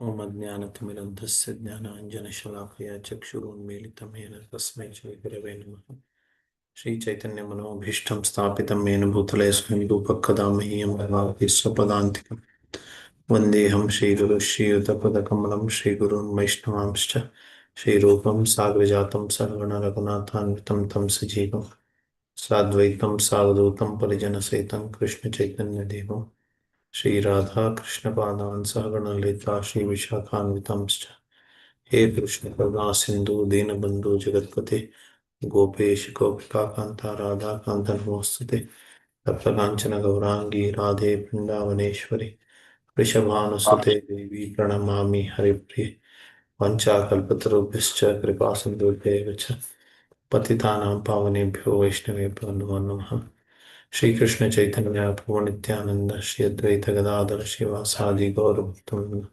ओम अज्ञानतिमिरन्धस्य ज्ञानाञ्जनशलाकया चक्षुरुन्मीलितं येन तस्मै श्रीगुरवे नमः। श्रीचैतन्यमनोभीष्टं स्थापितं येन भूतले स्वयं रूपः कदा मह्यं ददाति स्वपदान्तिकं। वन्देऽहं श्रीगुरुं श्रीयुतपदकमलं श्रीगुरून् वैष्णवांश्च श्रीरूपं साग्रजातं सहगण रघुनाथान्वितं तं सजीवं साद्वैतं सावधूतं परिजनसहितं कृष्णचैतन्यदेवं श्री राधा कृष्ण पादान सहगण ललिता श्री विशाखान्वितांश्च हे कृष्ण करुणा सिंधु दीनबंधु जगत्पते गोपेश गोपिका कांता राधा कांता नमोस्तुते तप्तकांचन गौरांगी राधे वृंदावनेश्वरी वृषभानुसुते देवी प्रणमामि हरिप्रिये वंचाकल्पतरुभ्यश्च कृपा सिन्धुभ्येव च पतितानां पावनेभ्यो वैष्णवेभ्यो नमो नमः। श्री कृष्ण चैतन्य प्रभु नित्यानंद श्री अद्वैत गदाधर शिवासादि गौर भक्तवृंद।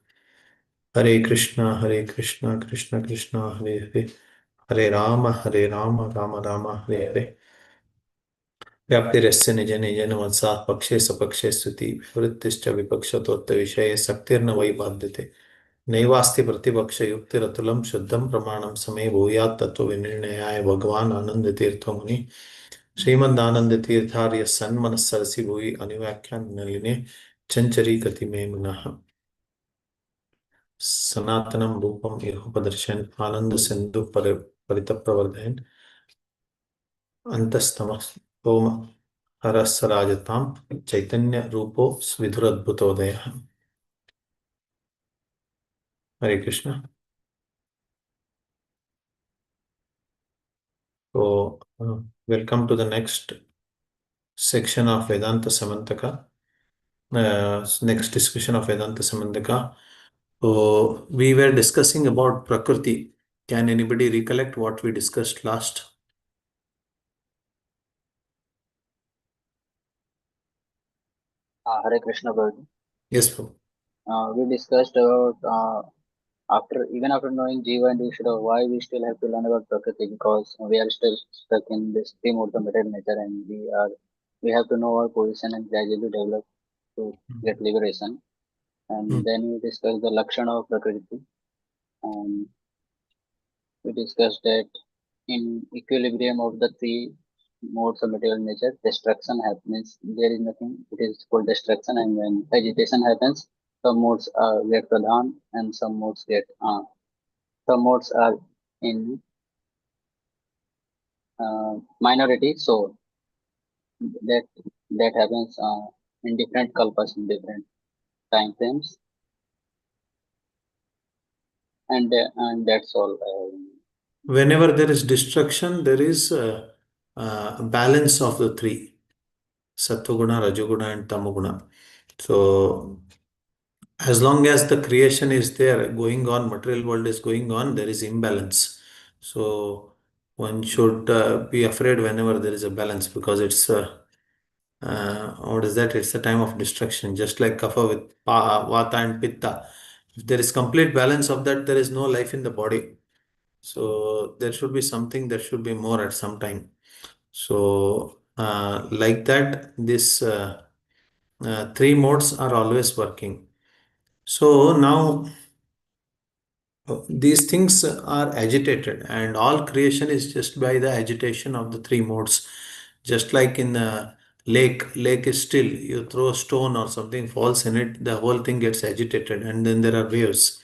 हरे कृष्णा कृष्ण कृष्ण हरे हरे हरे राम राम राम हरे हरे। व्याप्तिरस्य निज निज वत्सात् पक्षे सपक्षे स्तुति विवृत्तिश्च विपक्षतोत्त विषये शक्तिर्न वै बाध्यते नैवास्ति प्रतिपक्ष युक्तिरतुलं शुद्धं प्रमाणं समे भूयात् तत्त्वविनिर्णयाय भगवान् आनंदतीर्थो मुनि श्रीमदानंद तीर्थार्य सन्मनस्सरसि भूयि अनुव्याख्यान नलिने चंचरी गति में मुनः सनातनं रूपम इहोपदर्शन आनंद सिंधु परितप्रवर्धयन् अंतस्तमः हरस्सराजतां चैतन्य रूपो विधुरद्भुतोदयः। हरे Krishna. So, welcome to the next section of Vedānta Syamantaka. Next discussion of Vedānta Syamantaka. So, we were discussing about Prakriti. Can anybody recollect what we discussed last? Hare Krishna, Prabhu. Yes, Prabhu. We discussed about after knowing Jiva and Ishvara, why we still have to learn about Prakriti, because we are still stuck in this three modes of material nature, and we have to know our position and gradually develop to get liberation. And then we discussed the Lakshana of Prakriti, and we discussed that in equilibrium of the three modes of material nature, destruction happens. There is nothing. It is called destruction, and when agitation happens, some modes get pradhan, and some modes are in minority. So that that happens in different kalpas in different time frames, and that's all. Whenever there is destruction, there is a balance of the three: Sattva-guna, Rajoguna, and Tamoguna. So, as long as the creation is there, going on, material world is going on, there is imbalance. So, one should be afraid whenever there is a balance, because it's what is that? It's a time of destruction, just like kapha with vata and pitta. If there is complete balance of that, there is no life in the body. So there should be something, there should be more at some time. So like that, this three modes are always working. So now these things are agitated, and all creation is just by the agitation of the three modes. Just like in the lake is still. You throw a stone or something falls in it, the whole thing gets agitated, and then there are waves.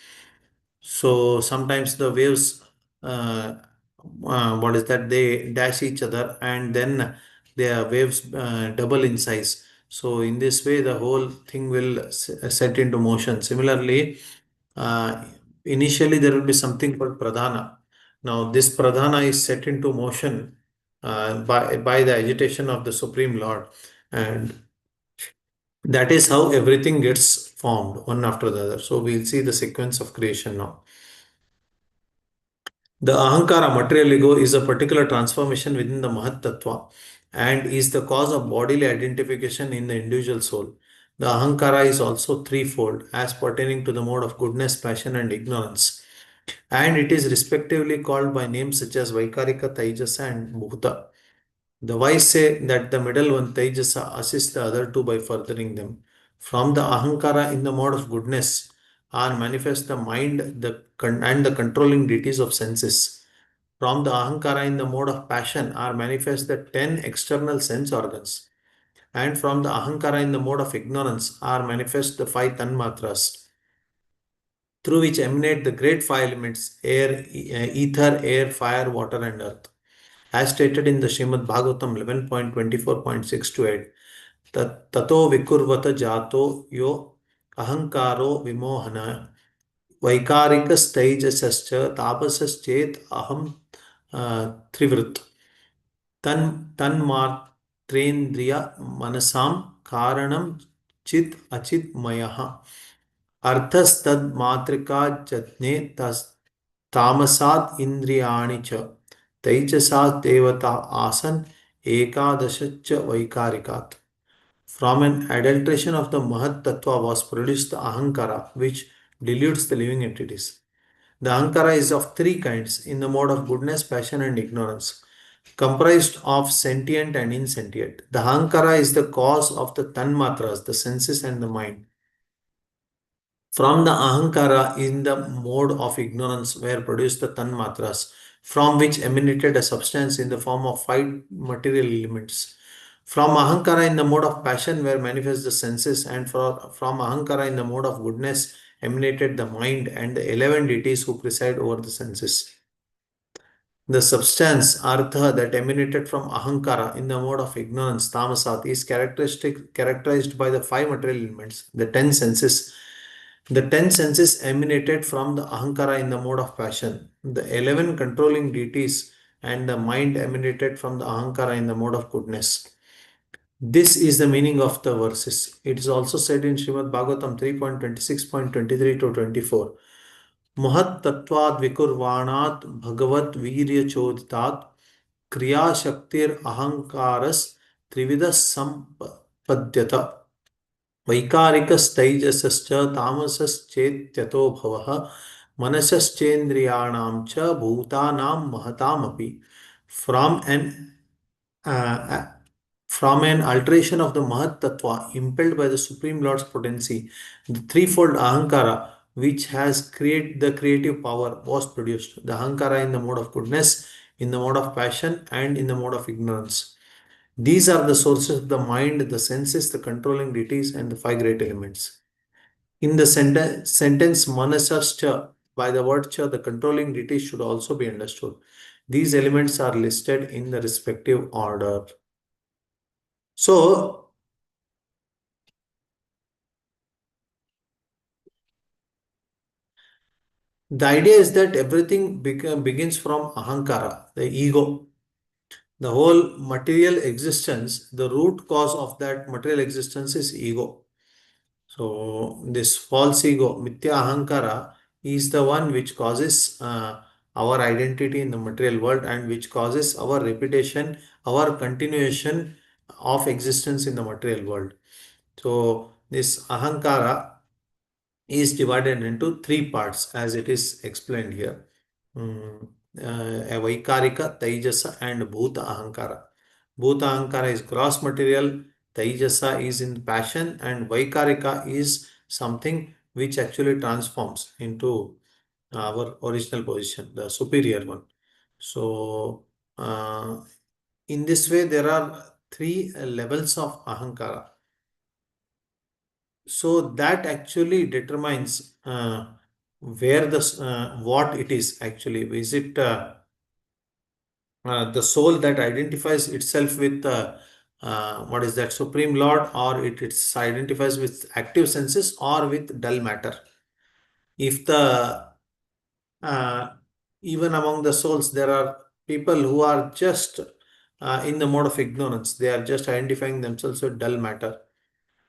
So sometimes the waves, what is that? They dash each other, and then the waves double in size. So in this way, the whole thing will set into motion. Similarly, uh, initially there will be something called pradhana. Now this pradhana is set into motion by the agitation of the Supreme Lord, and that is how everything gets formed one after the other. So we'll see the sequence of creation now. The Ahankara, material ego, is a particular transformation within the Mahat Tattva and is the cause of bodily identification in the individual soul. The Ahankara is also threefold, as pertaining to the mode of goodness, passion, and ignorance. And it is respectively called by names such as Vaikarika, Taijasa, and Bhuta. The wise say that the middle one, Taijasa, assists the other two by furthering them. From the Ahankara in the mode of goodness, are manifest the mind and the controlling deities of senses. From the ahankara in the mode of passion are manifest the 10 external sense organs. And from the ahankara in the mode of ignorance are manifest the 5 tanmatras, through which emanate the great 5 elements air, ether, air, fire, water, and earth. As stated in the Srimad Bhagavatam 11.24.6 to 8, Tato vikurvata jato yo ahankaro vimohana vaikarikastaijasascha tapasaschet aham trivrit तन्मात्रेन्द्रिय मनसां कारणं चित् अचित् मयः अर्थस्तन्मात्रिका जज्ञे तामसात् इन्द्रियाणि च तैजसात् देवता आसन् एकादश च वैकारिकात्. From an adulteration of the Mahat Tattva was produced the Ahankara, which dilutes the living entities. The Ahankara is of 3 kinds in the mode of goodness, passion, and ignorance, comprised of sentient and insentient. The Ahankara is the cause of the Tanmatras, the senses and the mind. From the Ahankara in the mode of ignorance were produced the Tanmatras, from which emanated a substance in the form of 5 material elements. From Ahankara in the mode of passion were manifest the senses, and from Ahankara in the mode of goodness emanated the mind and the 11 deities who preside over the senses. The substance, artha, that emanated from ahankara in the mode of ignorance, tamasat, is characterized by the 5 material elements, the 10 senses. The 10 senses emanated from the ahankara in the mode of passion. The 11 controlling deities and the mind emanated from the ahankara in the mode of goodness. This is the meaning of the verses. It is also said in Srimad Bhagavatam 3.26.23 to 24. महत्तत्वाद् विकुर्वाणात् भगवत् वीर्यचोदितात् क्रियाशक्तिर अहंकारस् त्रिविधः संपद्यत वैकारिकस्तैजसश्च तामसश्चेत्यतो भवः मनसश्चेन्द्रियाणां च भूतानां महतामपि. From uh, from an alteration of the Mahat Tattva impelled by the Supreme Lord's potency, the threefold Ahankara, which has created the creative power, was produced. The Ahankara in the mode of goodness, in the mode of passion, and in the mode of ignorance. These are the sources of the mind, the senses, the controlling deities, and the 5 great elements. In the sentence Manasascha, by the word cha, the controlling deities should also be understood. These elements are listed in the respective order. So, the idea is that everything begins from ahankara, the ego. The whole material existence, the root cause of that material existence is ego. So, this false ego, mithya ahankara, is the one which causes our identity in the material world and which causes our reputation, our continuation of existence in the material world. So, this ahankara is divided into 3 parts as it is explained here. Vaikarika, Taijasa, and Bhuta Ahankara. Bhuta Ahankara is gross material, Taijasa is in passion, and Vaikarika is something which actually transforms into our original position, the superior one. So, in this way, there are 3 levels of Ahankara. So that actually determines where what it is actually. Is it the soul that identifies itself with what is that Supreme Lord, or it identifies with active senses or with dull matter? If the even among the souls there are people who are just in the mode of ignorance, they are just identifying themselves with dull matter.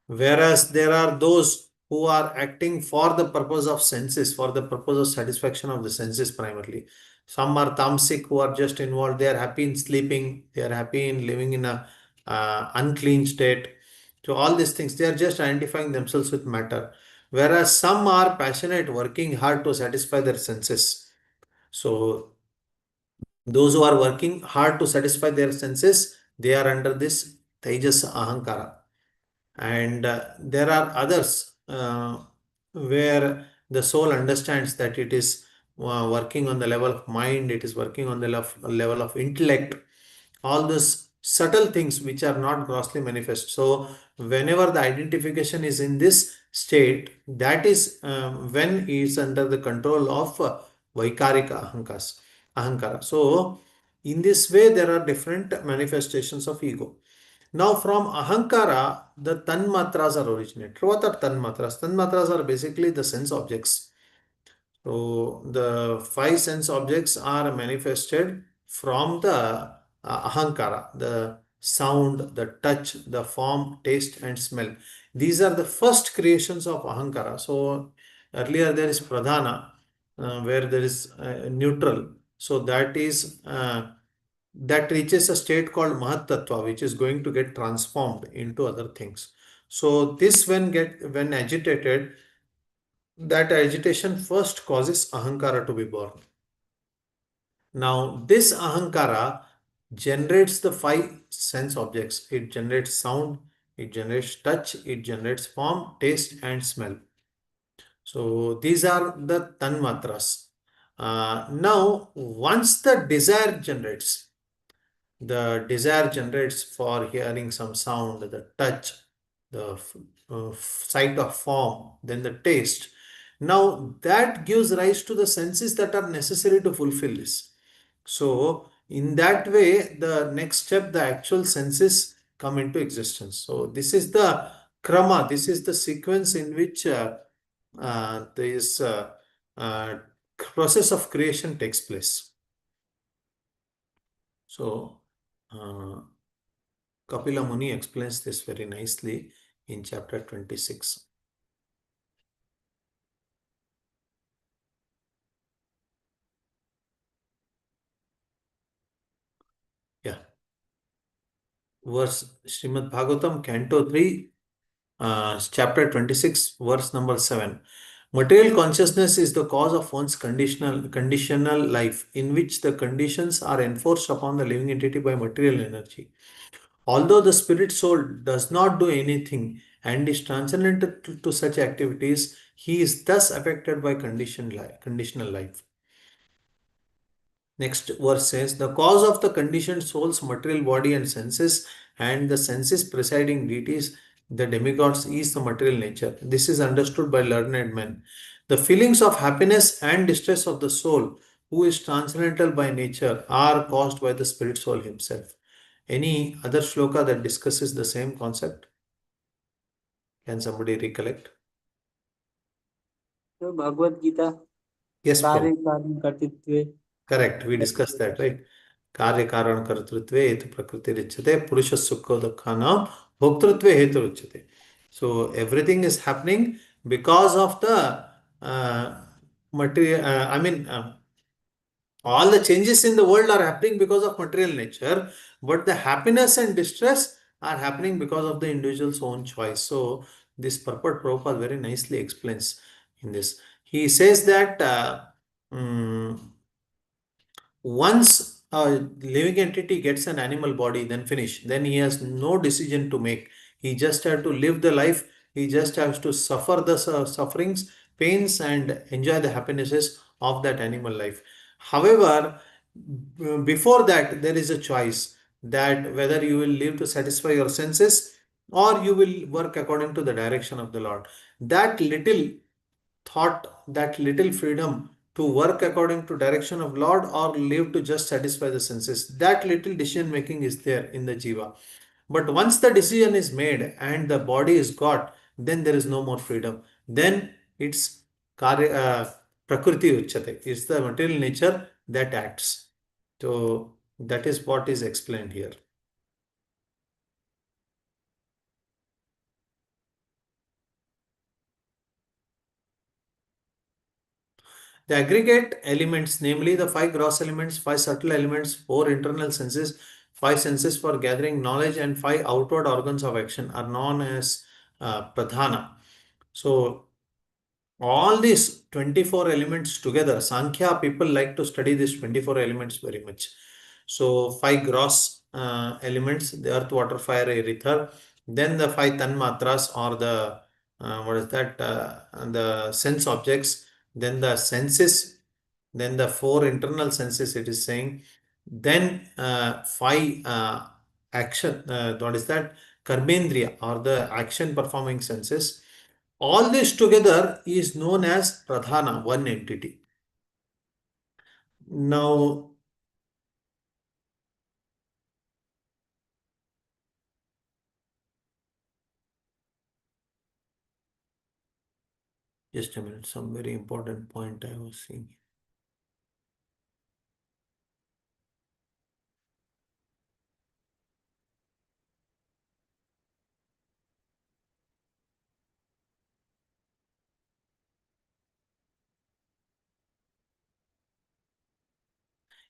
Whereas there are those who are acting for the purpose of senses, for the purpose of satisfaction of the senses primarily. Some are tamasic who are just involved. They are happy in sleeping. They are happy in living in a unclean state. So all these things, they are just identifying themselves with matter. Whereas some are passionate, working hard to satisfy their senses. So those who are working hard to satisfy their senses, they are under this Tejas Ahankara. And there are others where the soul understands that it is working on the level of mind, it is working on the level of intellect, all those subtle things which are not grossly manifest. So whenever the identification is in this state, that is when he is under the control of Vaikarika Ahankara. So in this way, there are different manifestations of ego. Now from Ahankara, the Tanmatras are originated. What are Tanmatras? Tanmatras are basically the sense objects. So the five sense objects are manifested from the Ahankara, the sound, the touch, the form, taste, and smell. These are the first creations of Ahankara. So earlier there is Pradhana, where there is neutral. So that reaches a state called Mahat Tattva, which is going to get transformed into other things. So this when agitated, that agitation first causes Ahankara to be born. Now, this Ahankara generates the five sense objects. It generates sound, it generates touch, it generates form, taste, and smell. So, these are the Tanmatras. Now, once the desire generates for hearing some sound, the touch, the sight of form, then the taste. Now that gives rise to the senses that are necessary to fulfill this. So in that way, the next step, the actual senses come into existence. So this is the krama, this is the sequence in which this uh, process of creation takes place. So Kapila Muni explains this very nicely in chapter 26. Yeah. Verse Srimad Bhagavatam, Canto 3, chapter 26, verse number 7. Material consciousness is the cause of one's conditional life, in which the conditions are enforced upon the living entity by material energy. Although the spirit soul does not do anything and is transcendental to such activities, he is thus affected by conditional life. Next verse says, the cause of the conditioned soul's material body and senses, and the senses presiding deities, the demigods, is the material nature. This is understood by learned men. The feelings of happiness and distress of the soul, who is transcendental by nature, are caused by the spirit soul himself. Any other shloka that discusses the same concept? Can somebody recollect? So Bhagavad Gita, Yes, Karya Prabhu. Karan Kartritve. Correct. We discussed that, right? कार्य कारण कर्तृत्वे हेतु प्रकृति रिच्यते पुरुष सुख दुखानाम भोक्तृत्वे हेतु रिच्यते. So everything is happening because of the material. All the changes in the world are happening because of material nature, but the happiness and distress are happening because of the individual's own choice. So this purport Prabhupada very nicely explains in this. He says that once a living entity gets an animal body, then finish. Then he has no decision to make. He just has to live the life. He just has to suffer the sufferings, pains, and enjoy the happinesses of that animal life. However, before that, there is a choice that whether you will live to satisfy your senses or you will work according to the direction of the Lord. That little thought, that little freedom to work according to direction of Lord or live to just satisfy the senses, that little decision making is there in the jiva. But once the decision is made and the body is got, then there is no more freedom. Then it's prakriti uchyate. It's the material nature that acts. So that is what is explained here. The aggregate elements, namely the five gross elements, five subtle elements, four internal senses, five senses for gathering knowledge, and five outward organs of action, are known as pradhana. So all these 24 elements together, Sankhya people like to study these 24 elements very much. So five gross elements, the earth, water, fire, air, ether. Then the five tanmatras or the what is that? The sense objects, then the senses, then the four internal senses it is saying, then five action, what is that? Karmendriya or the action performing senses. All this together is known as Pradhana, one entity. Now, just a minute, some very important point I was seeing.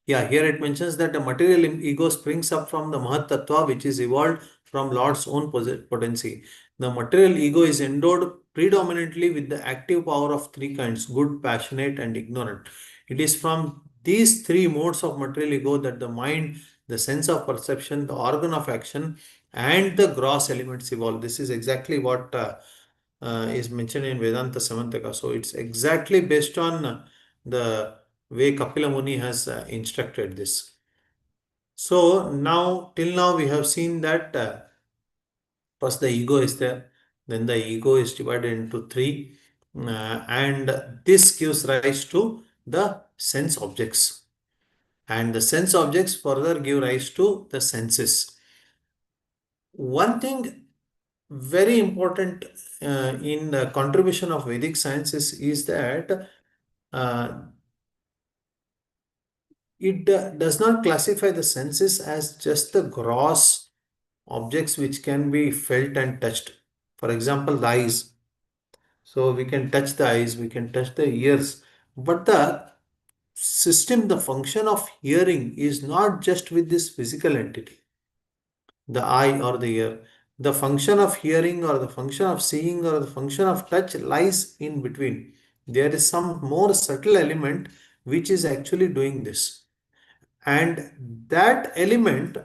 Yeah, here it mentions that the material ego springs up from the Mahat Tattva, which is evolved from Lord's own potency. The material ego is endowed predominantly with the active power of three kinds: good, passionate, and ignorant. It is from these three modes of material ego that the mind, the sense of perception, the organ of action, and the gross elements evolve. This is exactly what is mentioned in Vedānta Syamantaka. So it's exactly based on the way Kapila Muni has instructed this. So now, till now, we have seen that first the ego is there, then the ego is divided into three, and this gives rise to the sense objects. And the sense objects further give rise to the senses. One thing very important in the contribution of Vedic sciences is that uh, it does not classify the senses as just the gross objects which can be felt and touched. For example, the eyes. So we can touch the eyes, we can touch the ears, but the system, the function of hearing is not just with this physical entity, the eye or the ear. The function of hearing or the function of seeing or the function of touch lies in between. There is some more subtle element which is actually doing this. And that element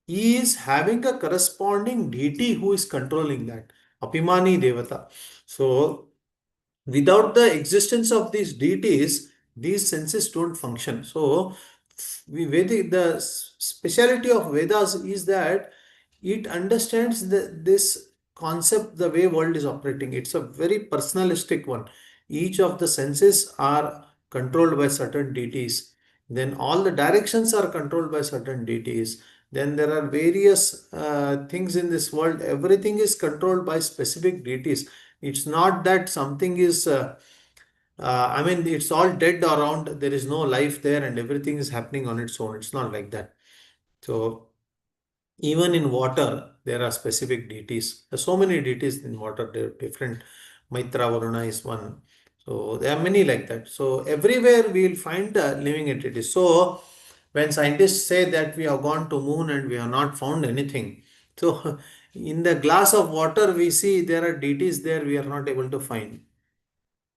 is having a corresponding deity who is controlling that. Apimani Devata. So, without the existence of these deities, these senses don't function. So, the speciality of Vedas is that it understands this concept the way world is operating. It's a very personalistic one. Each of the senses are controlled by certain deities. Then all the directions are controlled by certain deities. Then there are various things in this world. Everything is controlled by specific deities. It's not that something is I mean, it's all dead around, there is no life there, and everything is happening on its own. It's not like that. So, even in water, there are specific deities. There are so many deities in water, they're different. Maitra Varuna is one. So, there are many like that. So, everywhere we will find living entities. So, when scientists say that we have gone to moon and we have not found anything, so in the glass of water, we see there are deities there we are not able to find.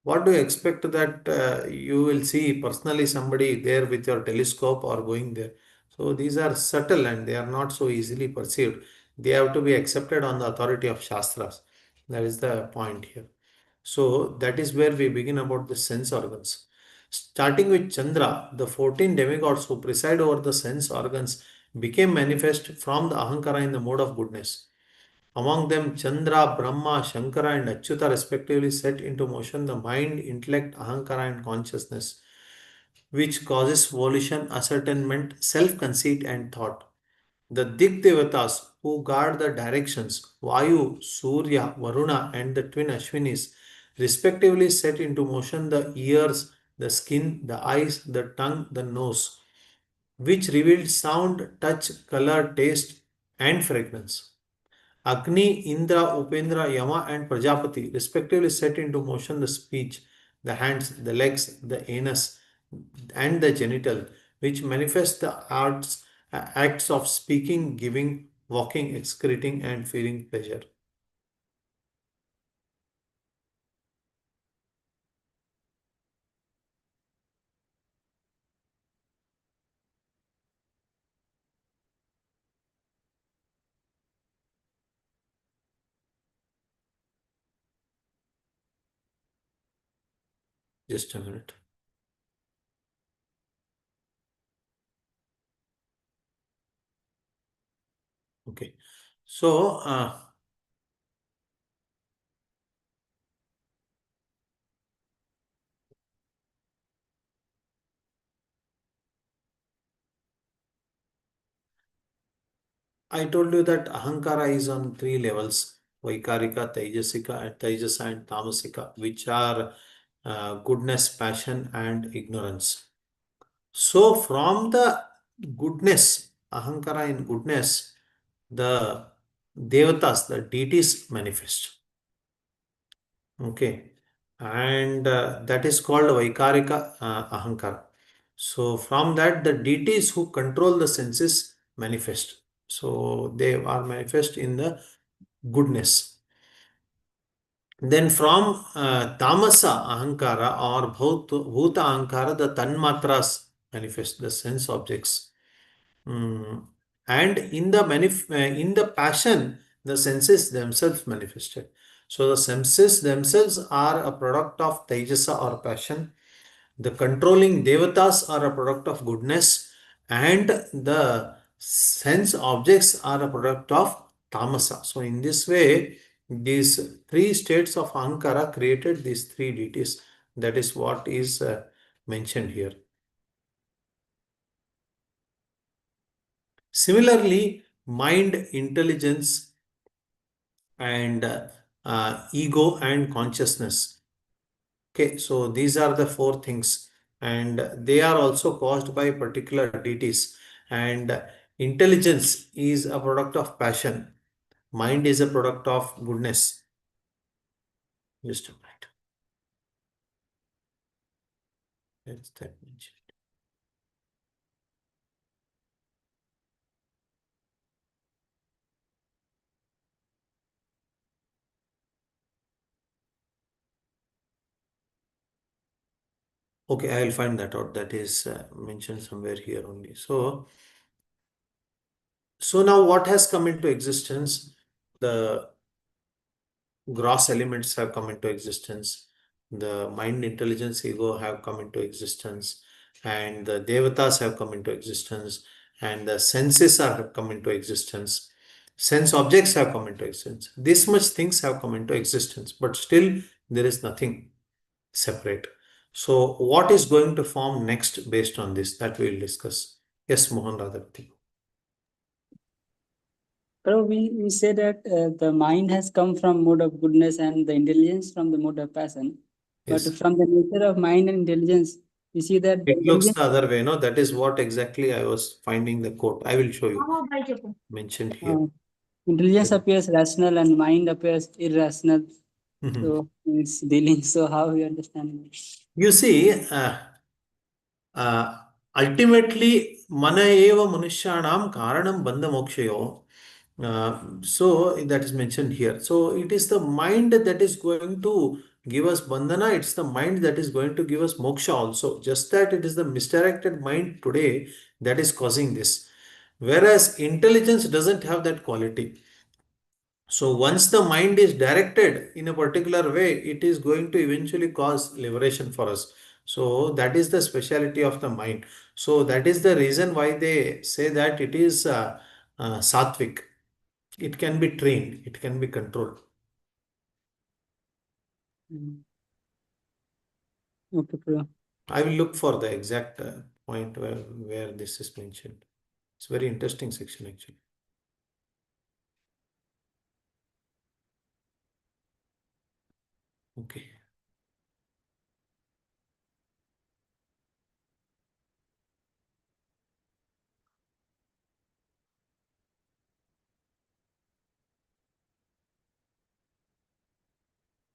What do you expect that you will see personally somebody there with your telescope or going there? So these are subtle and they are not so easily perceived. They have to be accepted on the authority of Shastras. That is the point here. So that is where we begin about the sense organs. Starting with Chandra, the 14 demigods who preside over the sense organs became manifest from the Ahankara in the mode of goodness. Among them, Chandra, Brahma, Shankara, and Achyuta respectively set into motion the mind, intellect, Ahankara, and consciousness, which causes volition, ascertainment, self conceit, and thought. The Digdevatas, who guard the directions, Vayu, Surya, Varuna, and the twin Ashwinis, respectively set into motion the ears, the skin, the eyes, the tongue, the nose, which revealed sound, touch, color, taste, and fragrance. Agni, Indra, Upendra, Yama, and Prajapati respectively set into motion the speech, the hands, the legs, the anus, and the genital, which manifest the acts of speaking, giving, walking, excreting, and feeling pleasure. Just a minute. Okay. So, I told you that ahankara is on three levels: Vaikarika, Taijasa and Tamasika, which are goodness, passion, and ignorance. So, from the goodness, ahankara in goodness, the devatas, the deities manifest. Okay. And that is called Vaikarika ahankara. So, from that, the deities who control the senses manifest. So, they are manifest in the goodness. Then from tamasa ahankara or bhuta ahankara, the tanmatras manifest, the sense objects. And in the in the passion, the senses themselves manifested. So the senses themselves are a product of Tejasa or passion. The controlling devatas are a product of goodness, and the sense objects are a product of tamasa. So in this way, these three states of ahankara created these three deities. That is what is mentioned here. Similarly, mind, intelligence, and ego and consciousness. Okay, so these are the four things, and they are also caused by particular deities. And intelligence is a product of passion, mind is a product of goodness. Just a minute. That's that mentioned. Okay, I'll find that out. That is mentioned somewhere here only. So now what has come into existence? The gross elements have come into existence. The mind, intelligence, ego have come into existence, and the devatas have come into existence, and the senses have come into existence. Sense objects have come into existence. This much things have come into existence, but still there is nothing separate. So, what is going to form next based on this? That we will discuss. Yes, Mohan Radhavati. Bro, we say that the mind has come from mode of goodness and the intelligence from the mode of passion. But Yes. from the nature of mind and intelligence, we see that the It looks intelligence, the other way, no? That is what exactly I was finding the quote. I will show you. Mentioned here. intelligence appears rational and mind appears irrational. Mhm. So it's dealing. So how we understand it? You see, ultimately, mana eva manusyanam karanam bandha mokshayo. So that is mentioned here. So it is the mind that is going to give us bandhana. It's the mind that is going to give us moksha also. Just that it is the misdirected mind today that is causing this. Whereas intelligence doesn't have that quality. So once the mind is directed in a particular way, it is going to eventually cause liberation for us. So that is the speciality of the mind. So that is the reason why they say that it is sattvic. It can be trained, it can be controlled. Mm. Okay, bro. I will look for the exact point where this is mentioned. It's a very interesting section actually. Okay.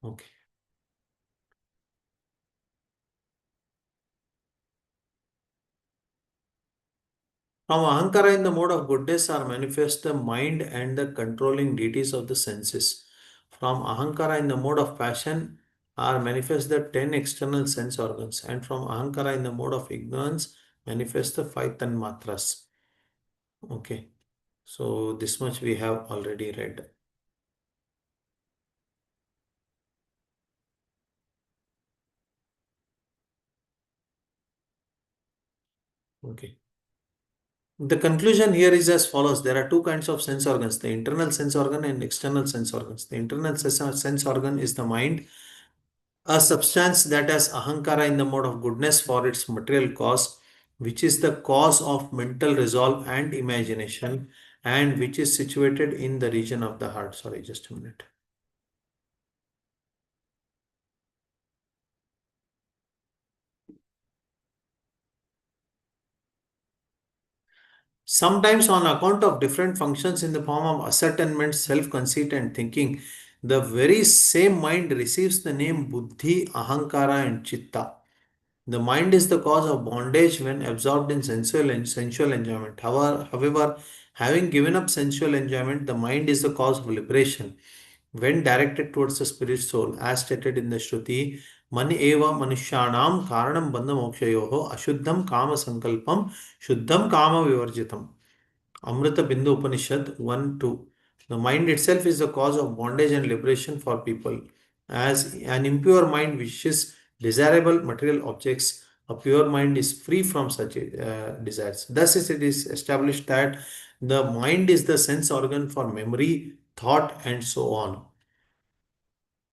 Okay. From Ahankara in the mode of goodness are manifest the mind and the controlling deities of the senses. From Ahankara in the mode of passion are manifest the 10 external sense organs. And from Ahankara in the mode of ignorance manifest the 5 tanmatras. Okay. So this much we have already read. Okay. The conclusion here is as follows. There are two kinds of sense organs, the internal sense organ and external sense organs. The internal sense organ is the mind, a substance that has ahankara in the mode of goodness for its material cause, which is the cause of mental resolve and imagination, and which is situated in the region of the heart. Sorry, just a minute. Sometimes, on account of different functions in the form of ascertainment, self conceit, and thinking, the very same mind receives the name buddhi, ahankara, and chitta. The mind is the cause of bondage when absorbed in sensual enjoyment. However, having given up sensual enjoyment, the mind is the cause of liberation when directed towards the spirit soul, as stated in the Shruti. Mani eva manushyanam karanam bandha mokshayoho ashuddham kama sankalpam shuddham kama vivarjitam. Amrita Bindu Upanishad 1 2. The mind itself is the cause of bondage and liberation for people. As an impure mind wishes desirable material objects, a pure mind is free from such desires. Thus, it is established that the mind is the sense organ for memory, thought, and so on.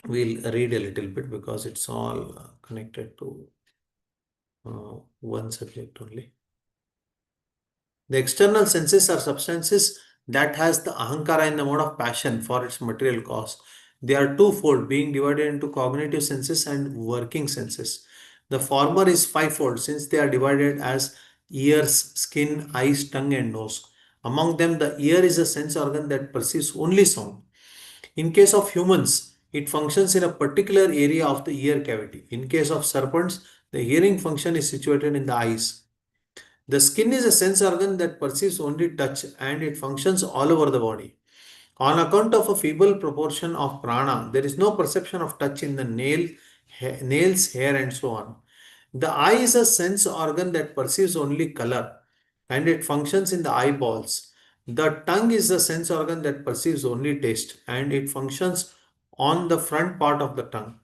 We'll read a little bit because it's all connected to one subject only. The external senses are substances that has the ahankara in the mode of passion for its material cause. They are twofold, being divided into cognitive senses and working senses. The former is fivefold since they are divided as ears, skin, eyes, tongue, and nose. Among them, the ear is a sense organ that perceives only sound. In case of humans, it functions in a particular area of the ear cavity. In case of serpents, the hearing function is situated in the eyes. The skin is a sense organ that perceives only touch and it functions all over the body. On account of a feeble proportion of prana, there is no perception of touch in the nails, hair, and so on. The eye is a sense organ that perceives only color and it functions in the eyeballs. The tongue is a sense organ that perceives only taste and it functions on the front part of the tongue.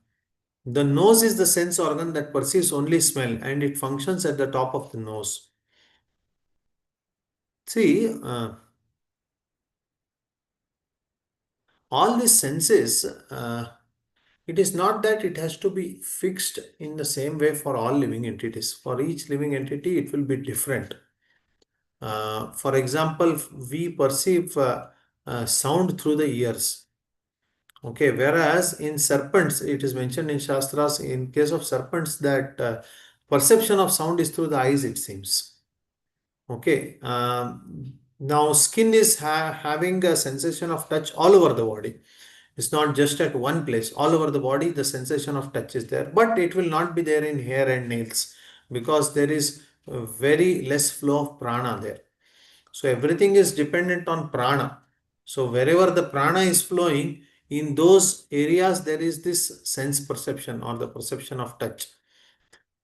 The nose is the sense organ that perceives only smell and it functions at the top of the nose. See, all these senses, it is not that it has to be fixed in the same way for all living entities. For each living entity, it will be different. For example, we perceive sound through the ears. Okay, whereas in serpents, it is mentioned in Shastras, in case of serpents, that perception of sound is through the eyes, it seems. Okay, now skin is having a sensation of touch all over the body. It's not just at one place. All over the body, the sensation of touch is there, but it will not be there in hair and nails because there is very less flow of prana there. So everything is dependent on prana. So wherever the prana is flowing, in those areas, there is this sense perception or the perception of touch.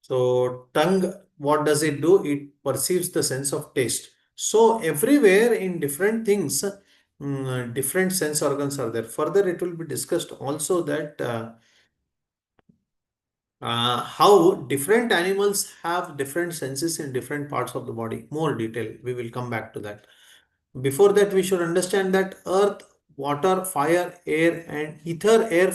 So tongue, what does it do? It perceives the sense of taste. So everywhere in different things, different sense organs are there. Further, it will be discussed also that how different animals have different senses in different parts of the body. More detail, we will come back to that. Before that, we should understand that earth, water, fire, air, and ether, air,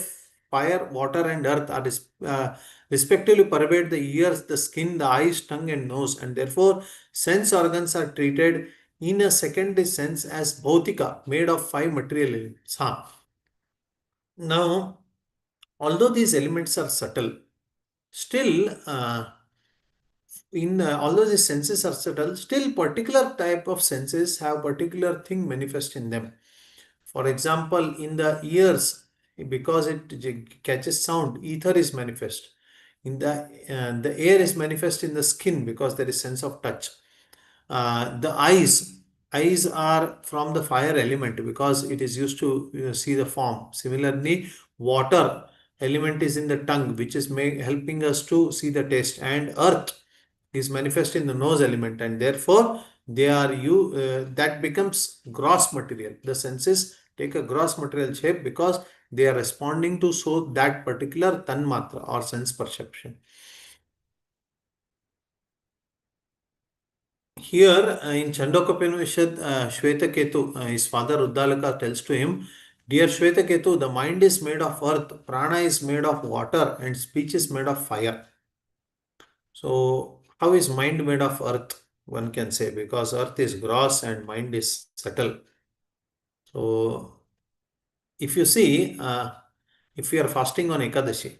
fire, water, and earth are respectively pervade the ears, the skin, the eyes, tongue, and nose, and therefore sense organs are treated in a secondary sense as bhautika, made of five material elements. Huh. Now, although these elements are subtle, still, although these senses are subtle, still particular type of senses have particular thing manifest in them. For example, in the ears, because it catches sound, ether is manifest. In the air is manifest in the skin because there is sense of touch. The eyes are from the fire element because it is used to see the form. Similarly, water element is in the tongue, which is helping us to see the taste, and earth is manifest in the nose element, and therefore they are that becomes gross material. The senses take a gross material shape because they are responding to so that particular tanmatra or sense perception. Here in Chandokopanishad, Shvetaketu, his father Uddalaka tells to him, Dear Shvetaketu, the mind is made of earth, prana is made of water, and speech is made of fire. So, how is mind made of earth? One can say, because earth is gross and mind is subtle. So, if you see, if you are fasting on Ekadashi,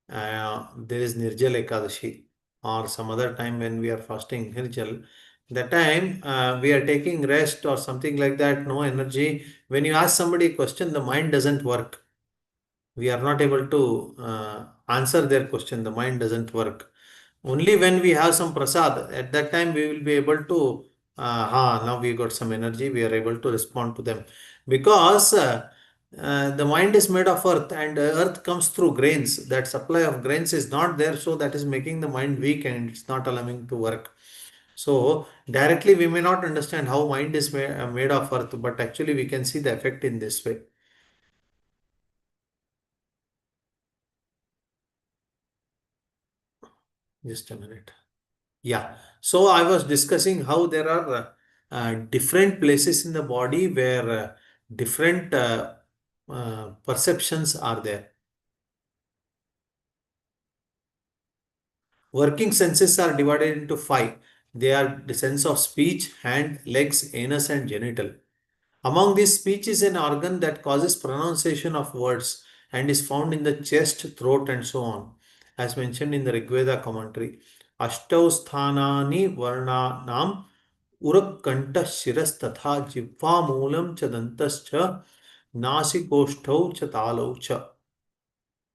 there is Nirjal Ekadashi, or some other time when we are fasting Nirjal, that time we are taking rest or something like that, no energy. When you ask somebody a question, the mind doesn't work. We are not able to answer their question, the mind doesn't work. Only when we have some prasad, at that time we will be able to, now we got some energy, we are able to respond to them. Because the mind is made of earth, and earth comes through grains. That supply of grains is not there, so that is making the mind weak and it's not allowing to work. So directly we may not understand how mind is made of earth, but actually we can see the effect in this way. Just a minute. Yeah. So I was discussing how there are different places in the body where different perceptions are there. Working senses are divided into five. They are the sense of speech, hand, legs, anus, and genital. Among these, speech is an organ that causes pronunciation of words and is found in the chest, throat, and so on, as mentioned in the Rigveda commentary. Ashtau sthanani varnanam urakanta shiras tatha jivva moolam cha dantascha nasikoshtau cha talau cha.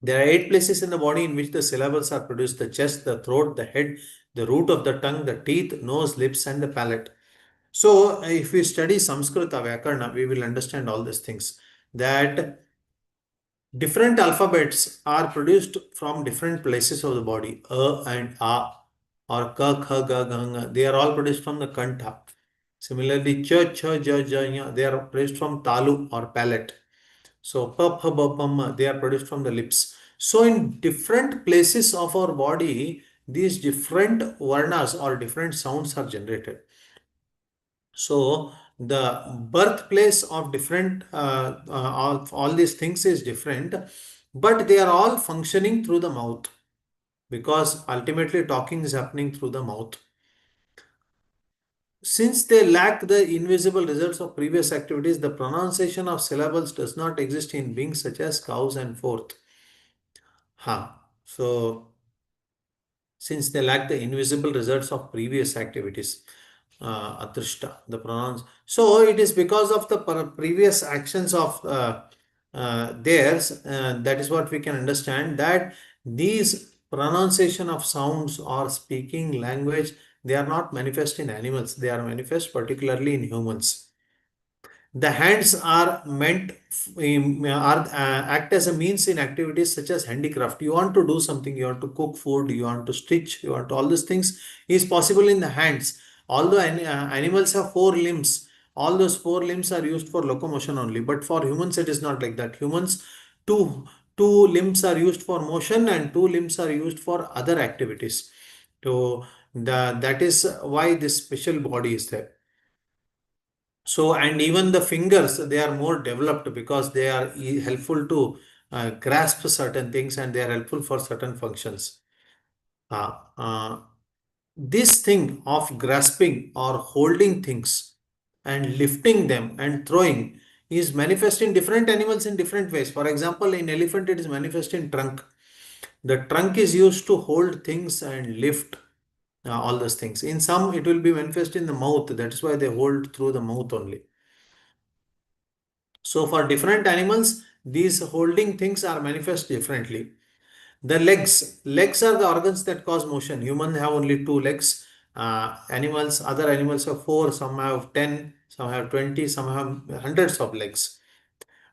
There are 8 places in the body in which the syllables are produced: the chest, the throat, the head, the root of the tongue, the teeth, nose, lips, and the palate. So, if we study Samskrita Vyakarna, we will understand all these things. That different alphabets are produced from different places of the body. A and A, or Ka, Kha, Ga, Ga, Nga. They are all produced from the Kantha. Similarly, Ch, Ch, Ja, Ja, Nya, they are produced from Talu or palate. So, Pa, Pa, Ba, Pa, Ma, they are produced from the lips. So, in different places of our body, these different varnas or different sounds are generated. So the birthplace of different all these things is different, but they are all functioning through the mouth, because ultimately talking is happening through the mouth. Since they lack the invisible results of previous activities, the pronunciation of syllables does not exist in beings such as cows and forth. So since they lack the invisible results of previous activities, atrishta, the pronouns. So it is because of the previous actions of theirs, that is what we can understand, that these pronunciation of sounds or speaking language, they are not manifest in animals, they are manifest particularly in humans. The hands are meant act as a means in activities such as handicraft. You want to do something, you want to cook food, you want to stitch, you want to, all these things is possible in the hands. Although animals have 4 limbs, all those 4 limbs are used for locomotion only. But for humans, it is not like that. Humans, two limbs are used for motion and 2 limbs are used for other activities. So that is why this special body is there. So, and even the fingers, they are more developed because they are helpful to grasp certain things, and they are helpful for certain functions. Uh, uh, this thing of grasping or holding things and lifting them and throwing is manifest in different animals in different ways. For example, in elephant, it is manifest in trunk. The trunk is used to hold things and lift all those things. In some, it will be manifest in the mouth. That is why they hold through the mouth only. So for different animals, these holding things are manifest differently. The legs are the organs that cause motion. Humans have only 2 legs. Other animals have 4, some have 10, some have 20, some have hundreds of legs.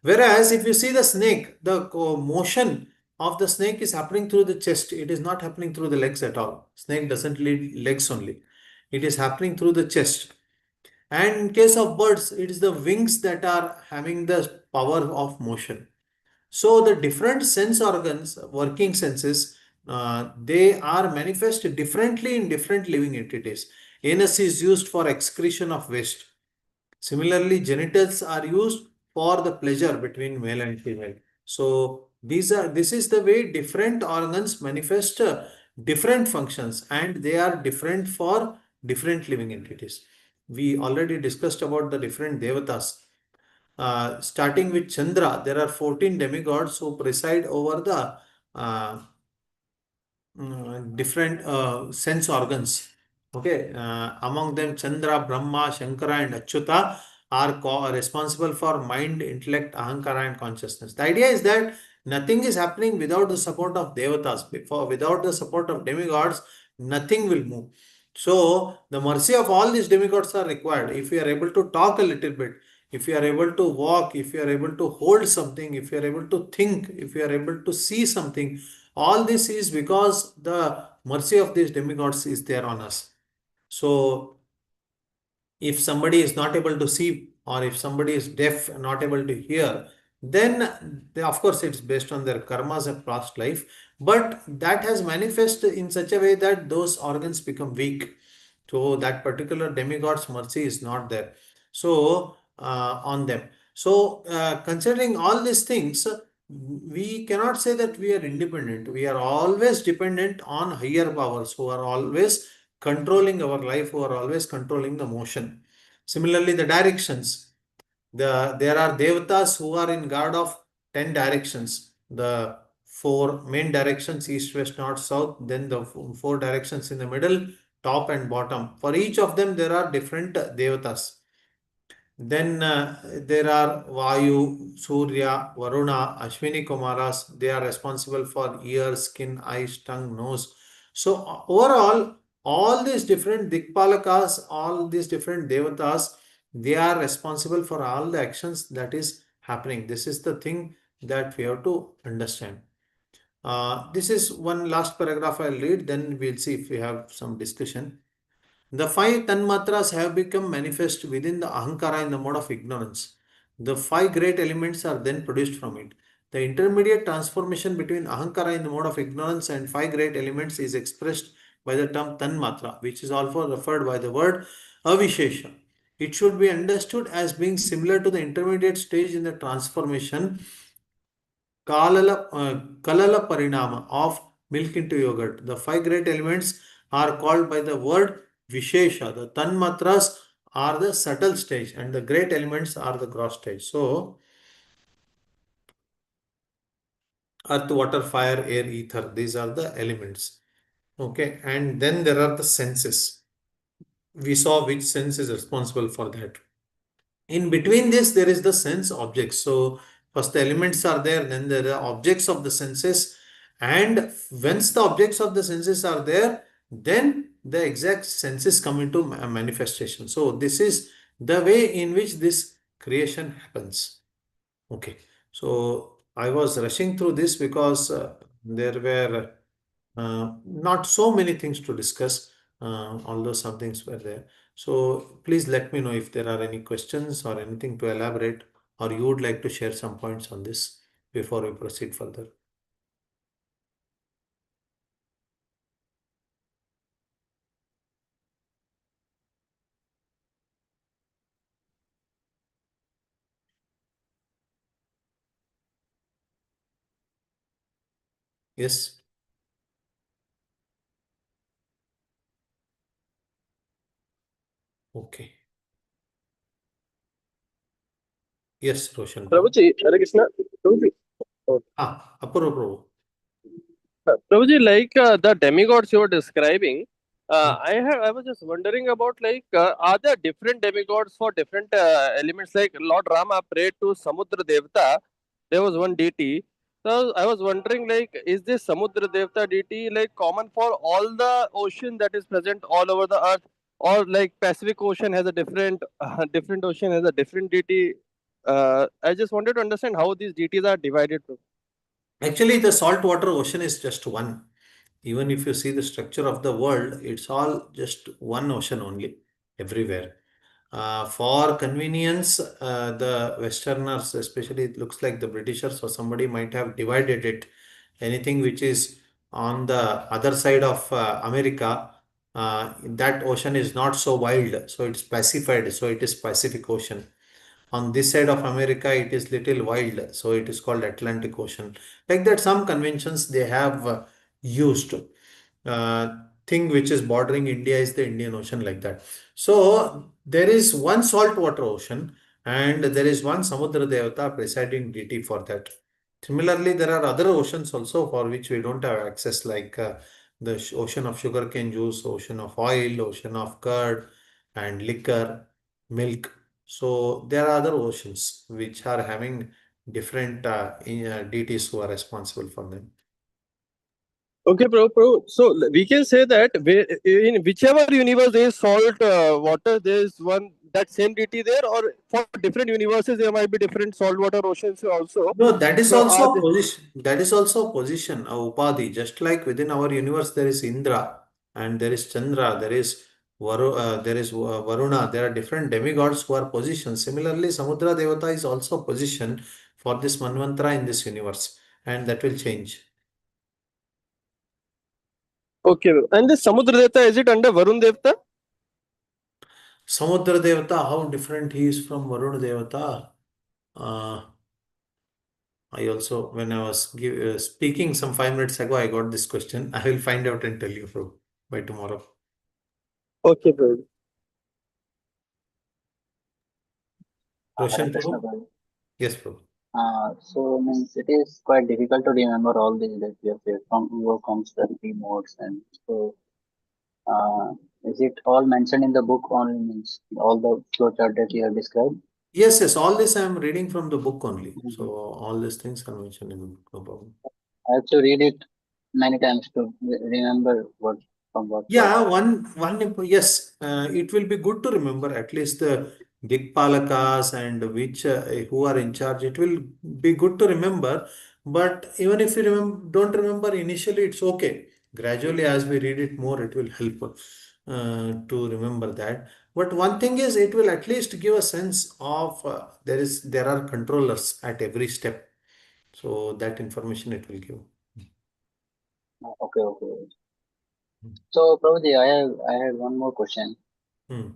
Whereas if you see the snake, the motion of the snake is happening through the chest. It is not happening through the legs at all. Snake doesn't need legs only. It is happening through the chest. And in case of birds, it is the wings that are having the power of motion. So the different sense organs, working senses, they are manifest differently in different living entities. Anus is used for excretion of waste. Similarly, genitals are used for the pleasure between male and female. So this is the way different organs manifest different functions, and they are different for different living entities. We already discussed about the different devatas. Starting with Chandra, there are 14 demigods who preside over the different sense organs. Okay, among them Chandra, Brahma, Shankara, and Achyuta are responsible for mind, intellect, ahankara, and consciousness. The idea is that nothing is happening without the support of devatas. Without the support of demigods, nothing will move. So the mercy of all these demigods are required. If we are able to talk a little bit, if you are able to walk, if you are able to hold something, if you are able to think, if you are able to see something, all this is because the mercy of these demigods is there on us. So if somebody is not able to see, or if somebody is deaf and not able to hear, then of course it's based on their karmas of past life, but that has manifested in such a way that those organs become weak. So that particular demigod's mercy is not there. So on them. So considering all these things, we cannot say that we are independent. We are always dependent on higher powers who are always controlling our life, who are always controlling the motion. Similarly, the directions. There are devatas who are in guard of 10 directions. The four main directions, east, west, north, south, then the four directions in the middle, top and bottom. For each of them, there are different devatas. Then there are Vayu, Surya, Varuna, Ashwini Kumaras. They are responsible for ears, skin, eyes, tongue, nose. So overall, all these different Dikpalakas, all these different Devatas, they are responsible for all the actions that is happening. This is the thing that we have to understand. This is one last paragraph I'll read, then we'll see if we have some discussion. The five tanmatras have become manifest within the ahankara in the mode of ignorance. The five great elements are then produced from it. The intermediate transformation between ahankara in the mode of ignorance and five great elements is expressed by the term tanmatra, which is also referred by the word avishesha. It should be understood as being similar to the intermediate stage in the transformation Kalala Parinama of milk into yogurt. The five great elements are called by the word Vishesha. The Tanmatras are the subtle stage and the great elements are the gross stage. So, earth, water, fire, air, ether, these are the elements. Okay, and then there are the senses. We saw which sense is responsible for that. In between this, there is the sense objects. So first the elements are there, then there are objects of the senses. And once the objects of the senses are there, then the exact senses come into manifestation. So this is the way in which this creation happens. Okay. So I was rushing through this because there were not so many things to discuss, although some things were there. So please let me know if there are any questions or anything to elaborate, or you would like to share some points on this before we proceed further. Yes. Okay. Yes, Roshan. Prabhuji, Hare Krishna. Prabhuji, Apurva Prabhu. Prabhuji, like the demigods you were describing, I was just wondering about are there different demigods for different elements? Like Lord Rama prayed to Samudra Devata, there was one deity. So I was wondering, like, is this Samudra Devata deity like common for all the ocean that is present all over the earth, or like Pacific Ocean has a different different ocean has a different deity? I just wanted to understand how these deities are divided. Actually, the saltwater ocean is just one. Even if you see the structure of the world, it's all just one ocean only, everywhere. For convenience, the Westerners, especially it looks like the Britishers or somebody might have divided it. Anything which is on the other side of America, that ocean is not so wild, so it's pacified, so it is Pacific Ocean. On this side of America, it is little wild, so it is called Atlantic Ocean. Like that, some conventions they have used. Thing which is bordering India is the Indian Ocean, like that. So there is one saltwater ocean and there is one Samudra Devata presiding deity for that. Similarly, there are other oceans also for which we don't have access, like the ocean of sugarcane juice, ocean of oil, ocean of curd and liquor, milk. So there are other oceans which are having different deities who are responsible for them. Okay, bro. So we can say that in whichever universe there is salt water, there is one that same deity there, or for different universes there might be different saltwater oceans also. No, that is So are also a they, position. That is also a position, a upadhi. Just like within our universe, there is Indra and there is Chandra, there is Varuna. There are different demigods who are positioned. Similarly, Samudra Devata is also positioned for this Manvantara in this universe, and that will change. okay, and this Samudra Devata, is it under Varun Devata? Samudra Devata, how different he is from Varuna Devata? Uh, I also, when I was speaking some 5 minutes ago, I got this question. I will find out and tell you by tomorrow. Okay, bro. Roshan Hare Krishna, Prabhu? brother. Yes, Prabhu. So means it is quite difficult to remember all these that you have said from who comes the three modes, and so uh, is it all mentioned in the book only, means all the flowchart that you have described? Yes, yes, all this I am reading from the book only. So Mhm. all these things are mentioned in the book, no problem. I have to read it many times to remember what from what part. Yeah, yes, it will be good to remember at least the Digpalakas and which who are in charge. It will be good to remember, but even if you don't remember initially, it's okay. Gradually, as we read it more, it will help to remember that. But one thing is, it will at least give a sense of there are controllers at every step. So that information it will give. Okay, okay. So Prabhuji, I have one more question. Hmm.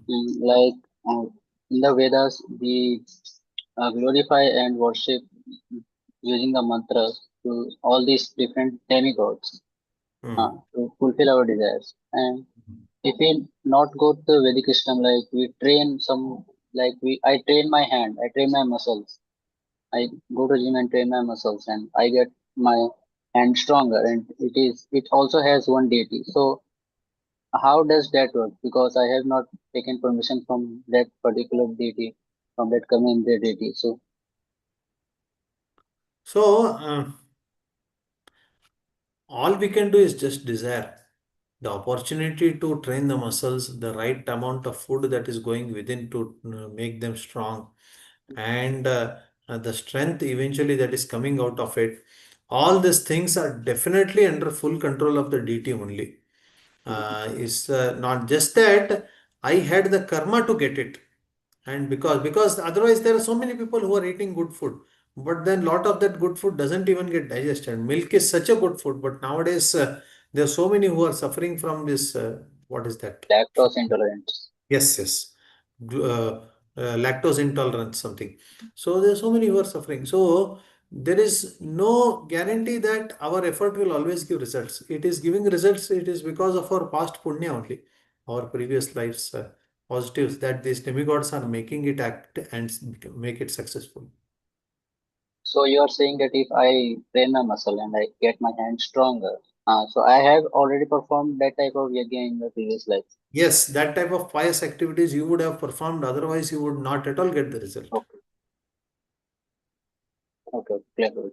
Like in the Vedas, we glorify and worship using the mantras to all these different demigods Hmm. to fulfill our desires. And if we not go to the Vedic system, like we train some, like I train my hand, I train my muscles. I go to gym and train my muscles, and I get my hand stronger. And it also has one deity. So how does that work? Because I have not taken permission from that particular deity, from that coming deity. So So all we can do is just desire the opportunity to train the muscles, the right amount of food that is going within to make them strong, and the strength eventually that is coming out of it. All these things are definitely under full control of the deity only. Is not just that I had the karma to get it, and because otherwise there are so many people who are eating good food, but then lot of that good food doesn't even get digested. Milk is such a good food, but nowadays there are so many who are suffering from this what is that? lactose intolerance. Yes, yes. Lactose intolerance, something. So there are so many who are suffering. So there is no guarantee that our effort will always give results. It is giving results. It is because of our past punya only, our previous lives positives that these demigods are making it act and make it successful. So you are saying that if I train my muscle and I get my hand stronger, so I have already performed that type of yoga in the previous life. Yes, that type of pious activities you would have performed. Otherwise, you would not at all get the result. Okay, okay, clear.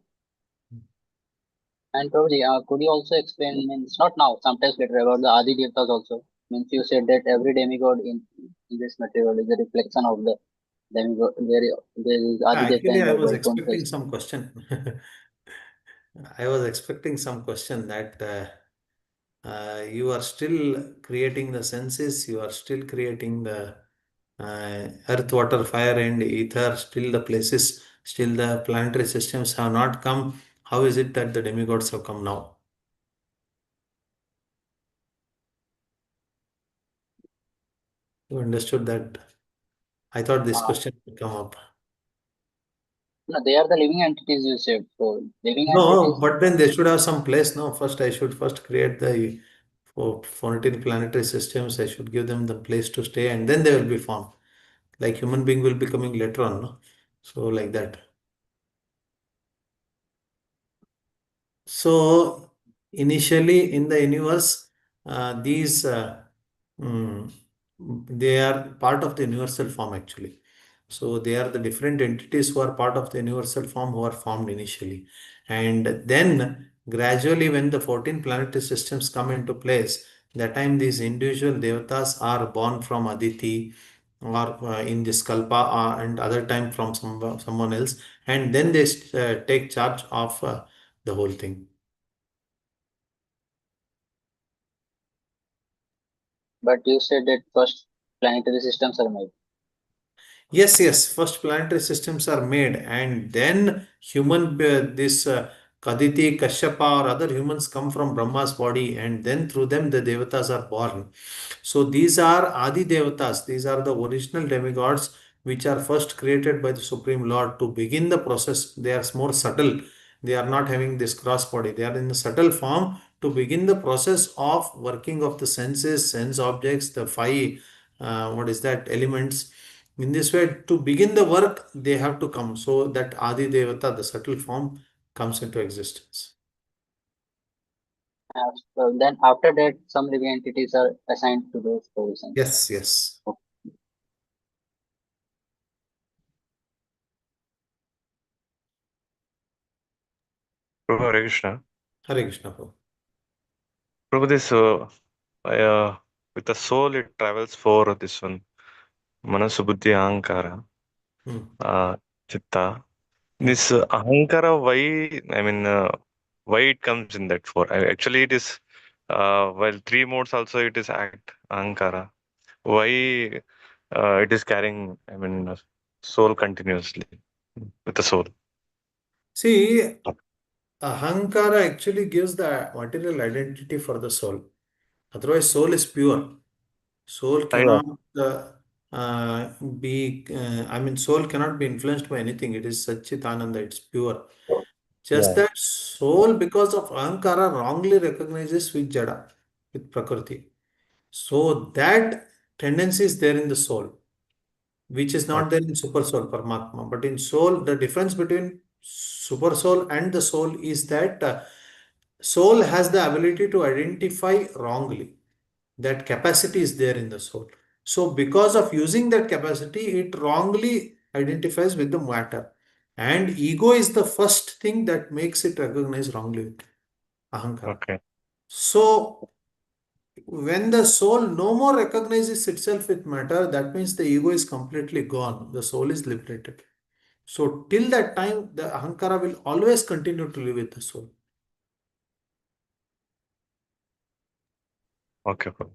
And Prabhuji, could you also explain, means not now, sometimes later, about the Adi Devtas also? Means you said that every demigod in this material is a reflection of the demigod. There is Adi Devta Actually, in I the was Vaikuntha. expecting some question. I was expecting some question that you are still creating the senses, you are still creating the earth, water, fire, and ether, still the places, still the planetary systems have not come. How is it that the demigods have come now? You understood that? I thought this Uh, question would come up. no, they are the living entities you said. So living No, entities. but then they should have some place. No, first I should first create the for 14 planetary systems. I should give them the place to stay, and then they will be formed. Like human being will be coming later on. No? So like that. So initially in the universe, these mm, they are part of the universal form actually. So they are the different entities who are part of the universal form who are formed initially. And then gradually when the 14 planetary systems come into place, that time these individual devatas are born from Aditi or in this Kalpa and other time from someone else. And then they take charge of the whole thing. But you said that first planetary systems are made. Yes, yes. First planetary systems are made, and then this Kaditi, Kashyapa, or other humans come from Brahma's body, and then through them the devatas are born. So these are Adi Devatas. These are the original demigods which are first created by the Supreme Lord to begin the process. They are more subtle. They are not having this cross body. They are in the subtle form to begin the process of working of the senses, sense objects, the five, what is that, elements. In this way, to begin the work, they have to come. So that Adi Devata, the subtle form, comes into existence. So then after that, some living entities are assigned to those positions. Yes, yes. Prabhu, Hare Krishna. Hare Krishna. Prabhu. Prabhu, this with the soul, it travels for this one. Manasu Buddhi Ahankara, Chitta. This Ahankara, why? I mean, why it comes in that four? Actually, it is while three modes also it is act Ahankara. Why it is carrying? I mean, soul continuously with the soul. See, Ahankara actually gives the material identity for the soul. Otherwise, soul is pure. Soul Yeah. cannot soul cannot be influenced by anything. It is Satchitananda, it's pure. Just Yeah. that soul, because of Ahankara, wrongly recognizes with Jada, with Prakriti. So that tendency is there in the soul, which is not there in super soul, Paramatma. But in soul, the difference between super soul and the soul is that soul has the ability to identify wrongly. That capacity is there in the soul. So because of using that capacity, it wrongly identifies with the matter. And ego is the first thing that makes it recognize wrongly with Ahankara. Okay. So when the soul no more recognizes itself with matter, that means the ego is completely gone. The soul is liberated. So till that time, the Ahankara will always continue to live with the soul. Okay. Prabhu.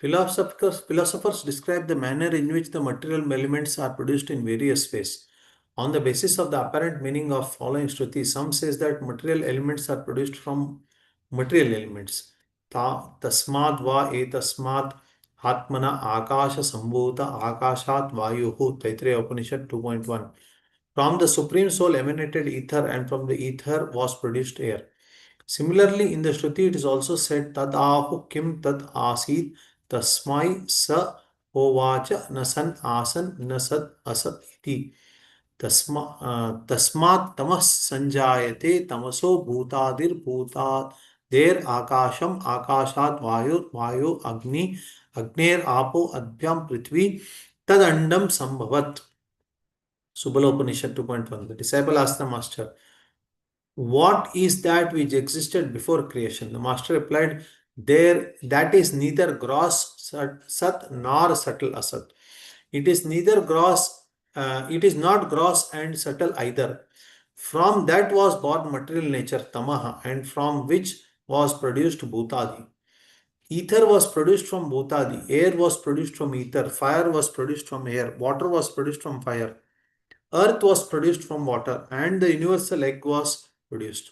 Philosophers describe the manner in which the material elements are produced in various ways. On the basis of the apparent meaning of following Shruti, some says that material elements are produced from material elements. Tasmad va etasmat atmana akasha sambhuta akashat vayuhu Taittiriya Upanishad 2.1. From the Supreme Soul emanated ether, and from the ether was produced air. Similarly, in the Shruti, it is also said, Tad ahu kim tad asit tasmai sa hovacha nasan asan nasad asat iti. Tasmat tamas sanjayate tamaso bhutadir bhutadir akasham akashat vayu agni agner apo adhyam prithvi tadandam sambhavat. Subala Upanishad 2.1. The disciple asked the master, what is that which existed before creation? The master replied, there that is neither gross sat nor subtle asat. It is neither gross, it is not gross and subtle either. From that was born material nature, tamaha, and from which was produced bhutadi. Ether was produced from bhutadi, air was produced from ether, fire was produced from air, water was produced from fire. earth was produced from water and the universal egg was produced.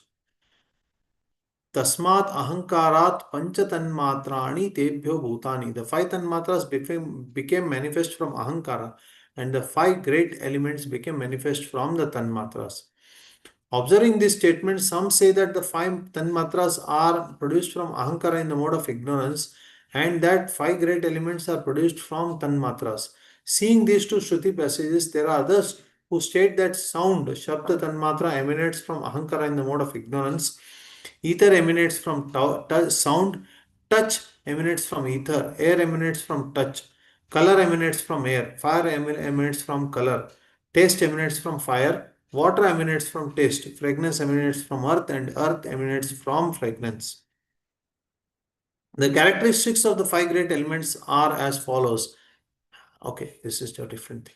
Tasmat ahankarat panchatanmatrani tebhyo bhutani. The five tanmatras became manifest from ahankara, and the five great elements became manifest from the tanmatras. Observing this statement, some say that the five tanmatras are produced from ahankara in the mode of ignorance, and that five great elements are produced from tanmatras. Seeing these two Shruti passages, there are others who state that sound, Shabda Tanmatra, emanates from ahankara in the mode of ignorance. Ether emanates from sound, touch emanates from ether, air emanates from touch, color emanates from air, fire emanates from color, taste emanates from fire, water emanates from taste, fragrance emanates from earth, and earth emanates from fragrance. The characteristics of the five great elements are as follows. Okay, this is a different thing.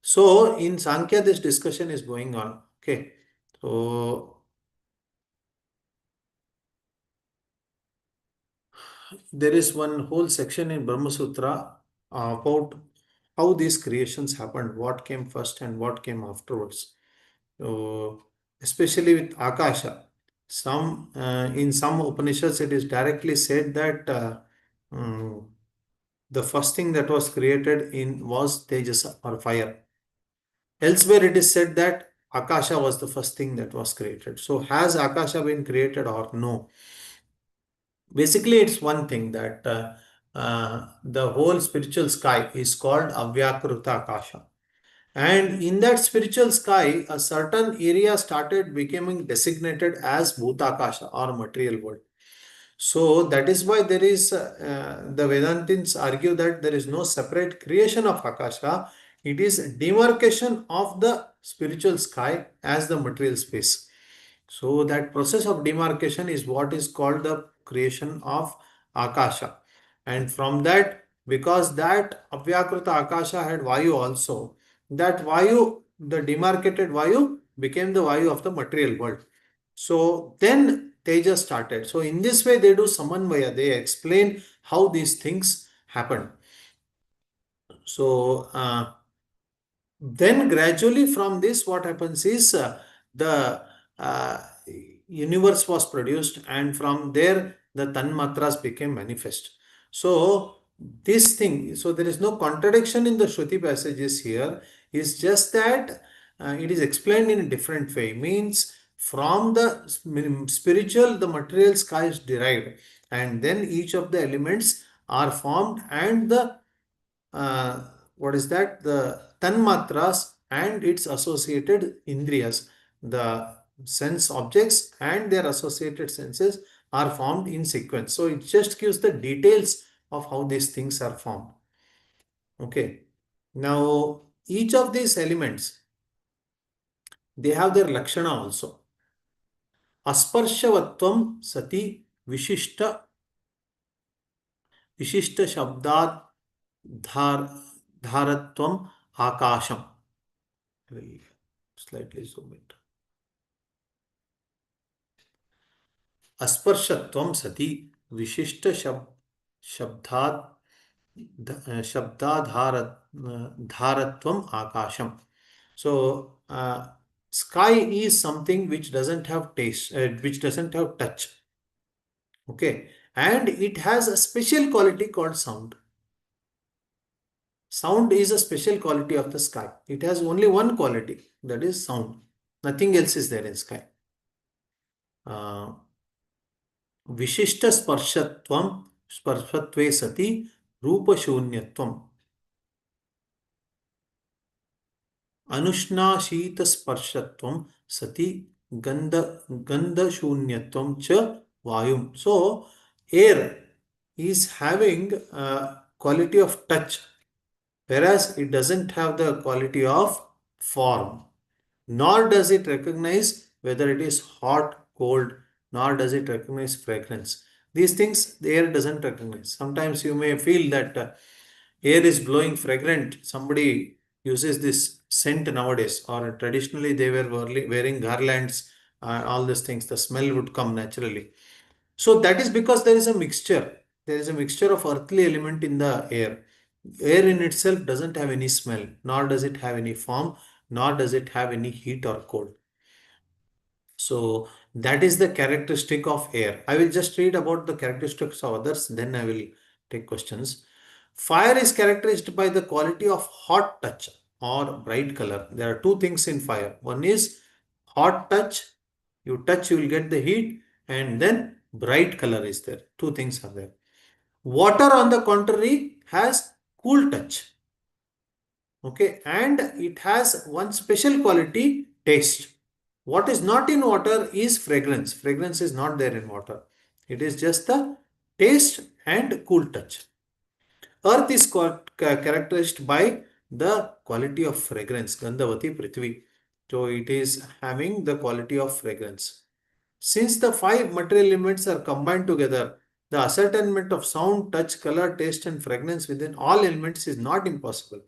So in Sankhya, this discussion is going on. Okay, so there is one whole section in Brahma Sutra about how these creations happened, what came first and what came afterwards. So, especially with Akasha, in some Upanishads it is directly said that the first thing that was created was Tejas or fire. Elsewhere it is said that Akasha was the first thing that was created. So has Akasha been created or no? Basically, it's one thing that the whole spiritual sky is called Avyakruta Akasha. And in that spiritual sky, a certain area started becoming designated as Bhutakasha or material world. So that is why there is, the Vedantins argue that there is no separate creation of Akasha. It is demarcation of the spiritual sky as the material space. So that process of demarcation is what is called the creation of Akasha. And from that, because that Avyakrita Akasha had Vayu also, that Vayu, the demarcated Vayu, became the Vayu of the material world. So then Tejas started. So in this way, they do Samanvaya. They explain how these things happen. So then gradually from this, what happens is the uh, universe was produced, and from there the Tanmatras became manifest. So this thing, so there is no contradiction in the Shruti passages here. It's just that it is explained in a different way. Means from the spiritual, the material sky is derived, and then each of the elements are formed, and the what is that? The tanmatras and its associated indriyas, the sense objects and their associated senses are formed in sequence. So it just gives the details of how these things are formed. Okay. Now, each of these elements, they have their lakshana also. Asparshavatvam sati vishishta shabdat dharatvam akasham. I will slightly zoom it. Asparshatvam sati vishishta shabdadharatvam akasham. So sky is something which doesn't have taste, which doesn't have touch. Okay, and it has a special quality called sound. Sound is a special quality of the sky. It has only one quality, that is sound. Nothing else is there in sky. विशिष्ट स्पर्शत्वं स्पर्शत्वे सति रूपशून्यत्वम् अनुष्णाशीत स्पर्शत्वं सति गंधशून्यत्वं च वायुम. So air is having a quality of touch, whereas it doesn't have the quality of form, nor does it recognize whether it is hot, cold, nor does it recognize fragrance. These things the air doesn't recognize. Sometimes you may feel that air is blowing fragrant. Somebody uses this scent nowadays, or traditionally they were wearing garlands, all these things. The smell would come naturally. So that is because there is a mixture. There is a mixture of earthly element in the air. Air in itself doesn't have any smell, nor does it have any form, nor does it have any heat or cold. So that is the characteristic of air. I will just read about the characteristics of others, then I will take questions. Fire is characterized by the quality of hot touch or bright color. There are two things in fire. One is hot touch, you touch, you will get the heat, and then bright color is there. Two things are there. Water, on the contrary, has cool touch. Okay, and it has one special quality, taste. What is not in water is fragrance. Fragrance is not there in water. It is just the taste and cool touch. Earth is characterized by the quality of fragrance, Gandhavati Prithvi. So it is having the quality of fragrance. Since the five material elements are combined together, the ascertainment of sound, touch, color, taste, and fragrance within all elements is not impossible.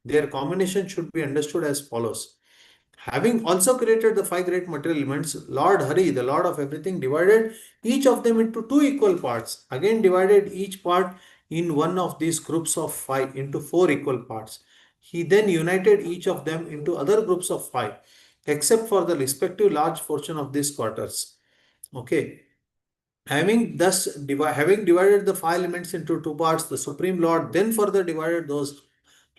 Their combination should be understood as follows. Having also created the five great material elements, Lord Hari, the Lord of everything, divided each of them into two equal parts. Again, divided each part in one of these groups of five into four equal parts. He then united each of them into other groups of five, except for the respective large portion of these quarters. Okay. Having divided the five elements into two parts, the Supreme Lord then further divided those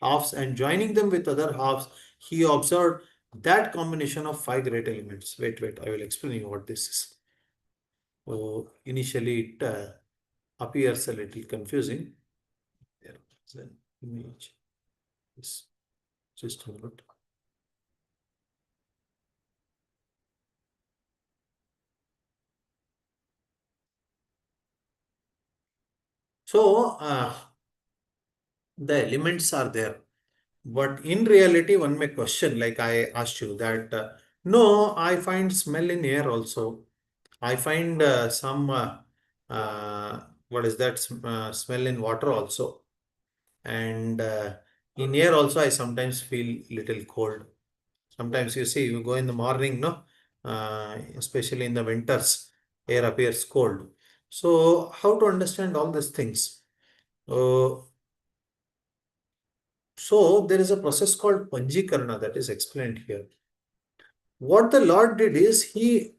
halves, and joining them with other halves, he observed that combination of five great elements. Wait, I will explain you what this is. So initially it appears a little confusing. There is an image. Yes. Just a minute. So the elements are there. But in reality, one may question, like I asked you, that no, I find smell in air also. I find some, what is that, smell in water also. And in air also, I sometimes feel little cold. Sometimes you see, you go in the morning, no, especially in the winters, air appears cold. So, how to understand all these things? Uh, so, there is a process called Panjikarna that is explained here. What the Lord did is he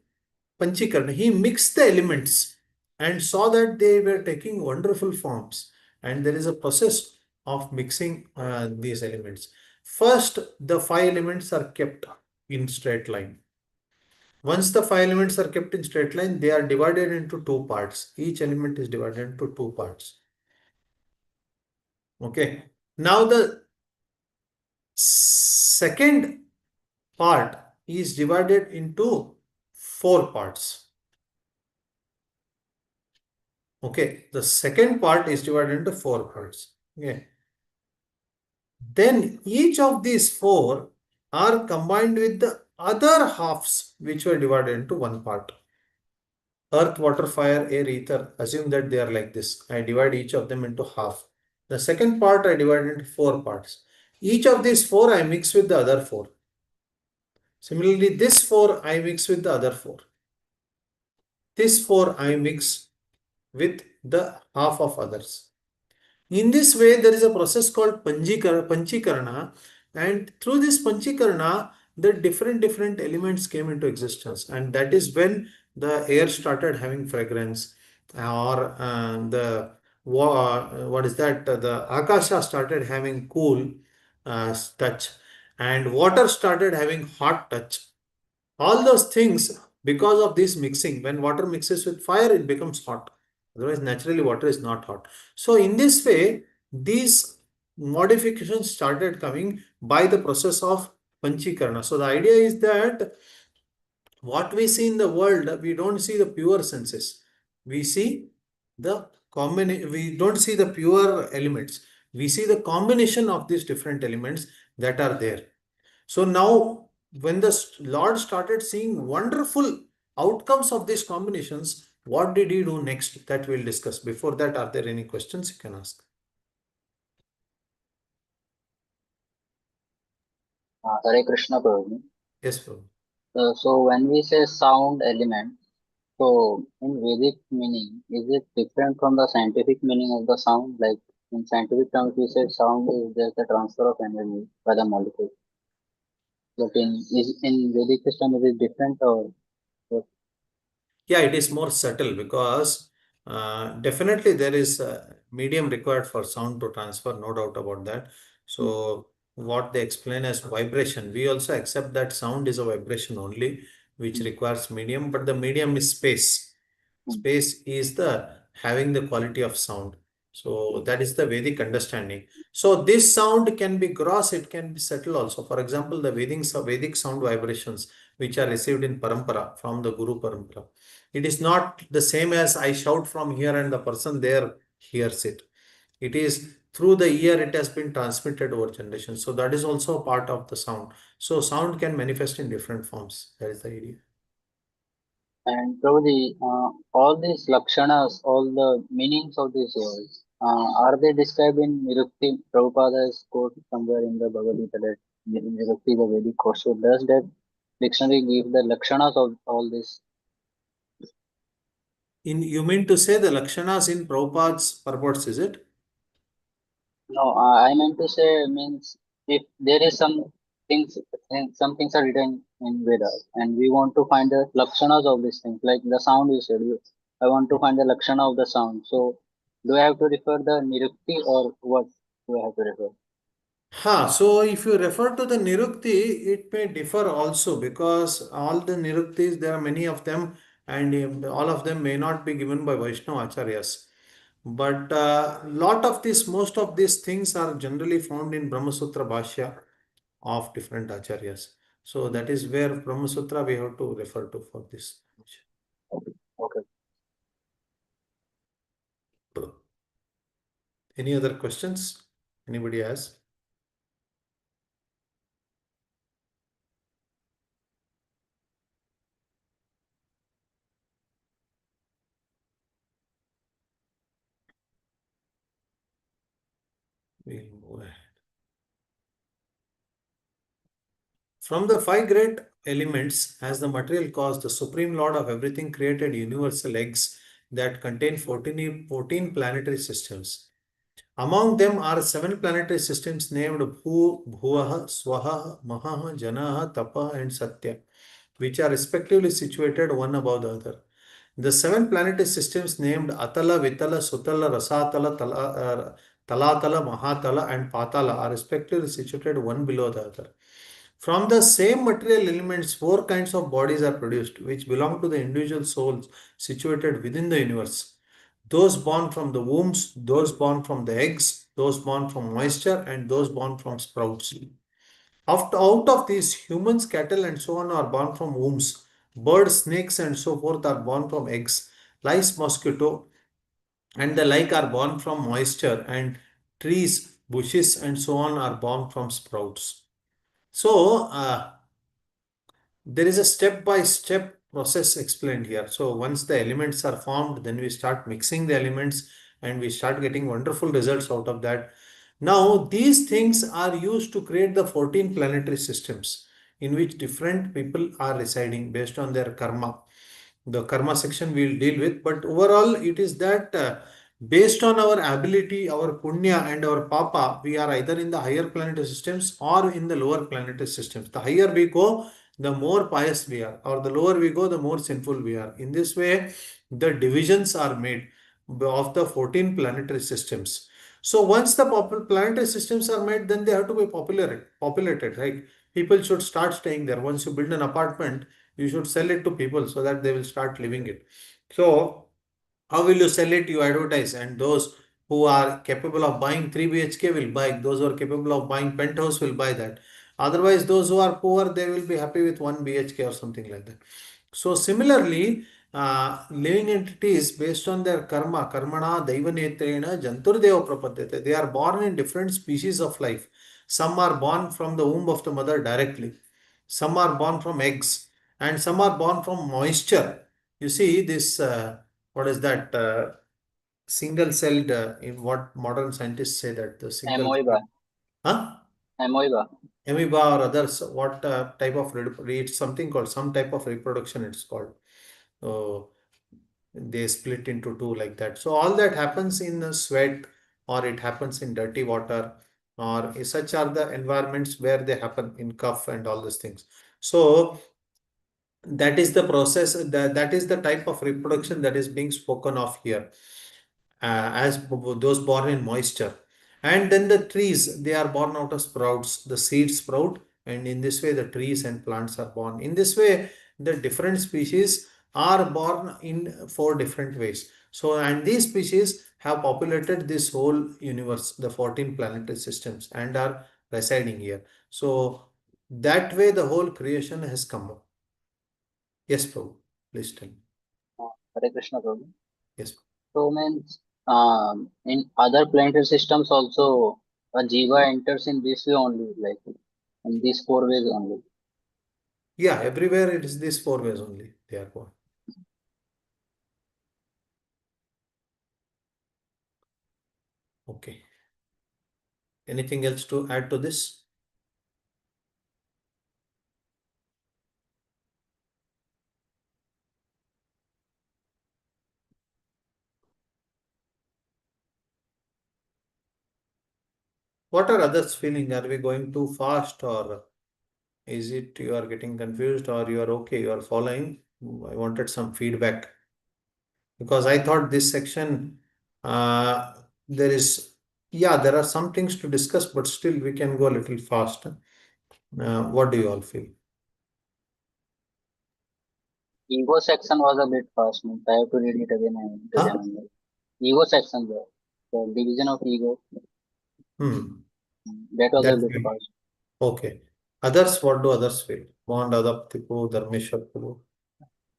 Panchikarna, he mixed the elements and saw that they were taking wonderful forms. And there is a process of mixing these elements. First, the five elements are kept in straight line. Once the five elements are kept in straight line, they are divided into two parts. Each element is divided into two parts. Okay. Now the second part is divided into four parts. Okay, the second part is divided into four parts. Okay. Then each of these four are combined with the other halves which were divided into one part. Earth, water, fire, air, ether. Assume that they are like this. I divide each of them into half. The second part I divide into four parts. Each of these four I mix with the other four. Similarly, this four I mix with the other four. This four I mix with the half of others. In this way, there is a process called Panchikarna, and through this Panchikarna, the different elements came into existence, and that is when the air started having fragrance, or what is that? The Akasha started having cool touch, and water started having hot touch. All those things, because of this mixing, when water mixes with fire, it becomes hot. Otherwise, naturally, water is not hot. So, in this way, these modifications started coming by the process of Panchikarna. So, the idea is that what we see in the world, we don't see the pure senses. We see the we don't see the pure elements. We see the combination of these different elements that are there. So now, when the Lord started seeing wonderful outcomes of these combinations, what did he do next? That we'll discuss. Before that, are there any questions you can ask? Hare Krishna, Prabhuji. Yes, Prabhu. So when we say sound element, so in Vedic meaning, is it different from the scientific meaning of the sound? Like in scientific terms, we say sound is just the transfer of energy by the molecule. But in Vedic system, it is different or what? Yeah, it is more subtle because definitely there is a medium required for sound to transfer, no doubt about that. So what they explain as vibration, we also accept that sound is a vibration only, which Mm, requires medium, but the medium is space. mm, Space is the having the quality of sound. So that is the Vedic understanding. So this sound can be gross, it can be subtle also. For example, the Vedic sound vibrations which are received in parampara from the Guru parampara. It is not the same as I shout from here and the person there hears it. It is through the ear it has been transmitted over generations. So that is also a part of the sound. So sound can manifest in different forms. That is the idea. And Prabhuji, all these lakshanas, all the meanings of these words, are they described in Nirukti? Prabhupada has quote somewhere in the Bhagavad Gita that Nirukti, the Vedic course. So does that dictionary give the lakshanas of all this? You mean to say the Lakshanas in Prabhupada's purports, is it? No, I meant to say means if there is things, some things are written in Vedas, and we want to find the lakshanas of these things, like the sound you said. I want to find the lakshana of the sound. So, do I have to refer the nirukti or what do I have to refer? So if you refer to the Nirukti, it may differ also because all the Niruktis, there are many of them, and all of them may not be given by Vaishnava Acharyas. But most of these things are generally found in Brahma Sutra Bhashya of different Acharyas. So that is where Brahma Sutra we have to refer to for this. Okay. Okay. Any other questions? Anybody has? We'll move ahead. From the five great elements, as the material cause, the Supreme Lord of everything created universal eggs that contain 14 planetary systems. Among them are seven planetary systems named Bhuvaha, Swaha, Mahaha, Janaha, Tapaha, and Satya, which are respectively situated one above the other. The seven planetary systems named Atala, Vitala, Sutala, Rasatala, Talatala, Mahatala, and Patala are respectively situated one below the other. From the same material elements, four kinds of bodies are produced, which belong to the individual souls situated within the universe. Those born from the wombs, those born from the eggs, those born from moisture, and those born from sprouts. Out of these, humans, cattle, and so on are born from wombs. Birds, snakes, and so forth are born from eggs. Lice, mosquito, and the like are born from moisture, and trees, bushes, and so on are born from sprouts. So, there is a step-by-step process explained here. So once the elements are formed, then we start mixing the elements and we start getting wonderful results out of that. Now, these things are used to create the 14 planetary systems in which different people are residing based on their karma. The karma section we'll deal with, but overall it is that based on our ability, our punya and our papa, we are either in the higher planetary systems or in the lower planetary systems. The higher we go, the more pious we are, or the lower we go, the more sinful we are. In this way, the divisions are made of the 14 planetary systems. So once the planetary systems are made, then they have to be populated, right? People should start staying there. Once you build an apartment, you should sell it to people so that they will start living it. So how will you sell it? You advertise, and those who are capable of buying 3 BHK will buy. Those who are capable of buying penthouse will buy that. Otherwise, those who are poor, they will be happy with 1 BHK or something like that. So similarly, living entities based on their karmana, daivanetrena, janturdeva prapadyate. They are born in different species of life. Some are born from the womb of the mother directly. Some are born from eggs, and some are born from moisture. You see this. What is that? Single celled. In what modern scientists say that the single. Amoeba. Huh? Amoeba. Amoeba or others, what type of it's something called some type of reproduction it's called. So they split into two like that. So all that happens in the sweat or it happens in dirty water or such are the environments where they happen in cough and all these things. So that is the process, that is the type of reproduction that is being spoken of here, as those born in moisture. And then the trees, they are born out of sprouts, the seeds sprout, and in this way the trees and plants are born. In this way, the different species are born in 4 different ways. So, and these species have populated this whole universe, the 14 planetary systems, and are residing here. So that way the whole creation has come up. Yes, Prabhu, please tell me. Hare Krishna, Prabhu. Yes. So means in other planetary systems also a jiva enters in this way only, like in these 4 ways only. Yeah, everywhere it is these 4 ways only they are born. Okay. Anything else to add to this? What are others feeling? Are we going too fast, or is it you are getting confused, or you are okay, you are following? I wanted some feedback because I thought this section, there is, yeah, there are some things to discuss, but still we can go a little faster. What do you all feel? Ego section was a bit fast, means I have to read it again and to Huh? remember. Ego section, the division of ego, that was a That's bit right. fast. Okay. Others, what do others feel? Mohan Adapti Prabhu, Dharmeshwar Prabhu,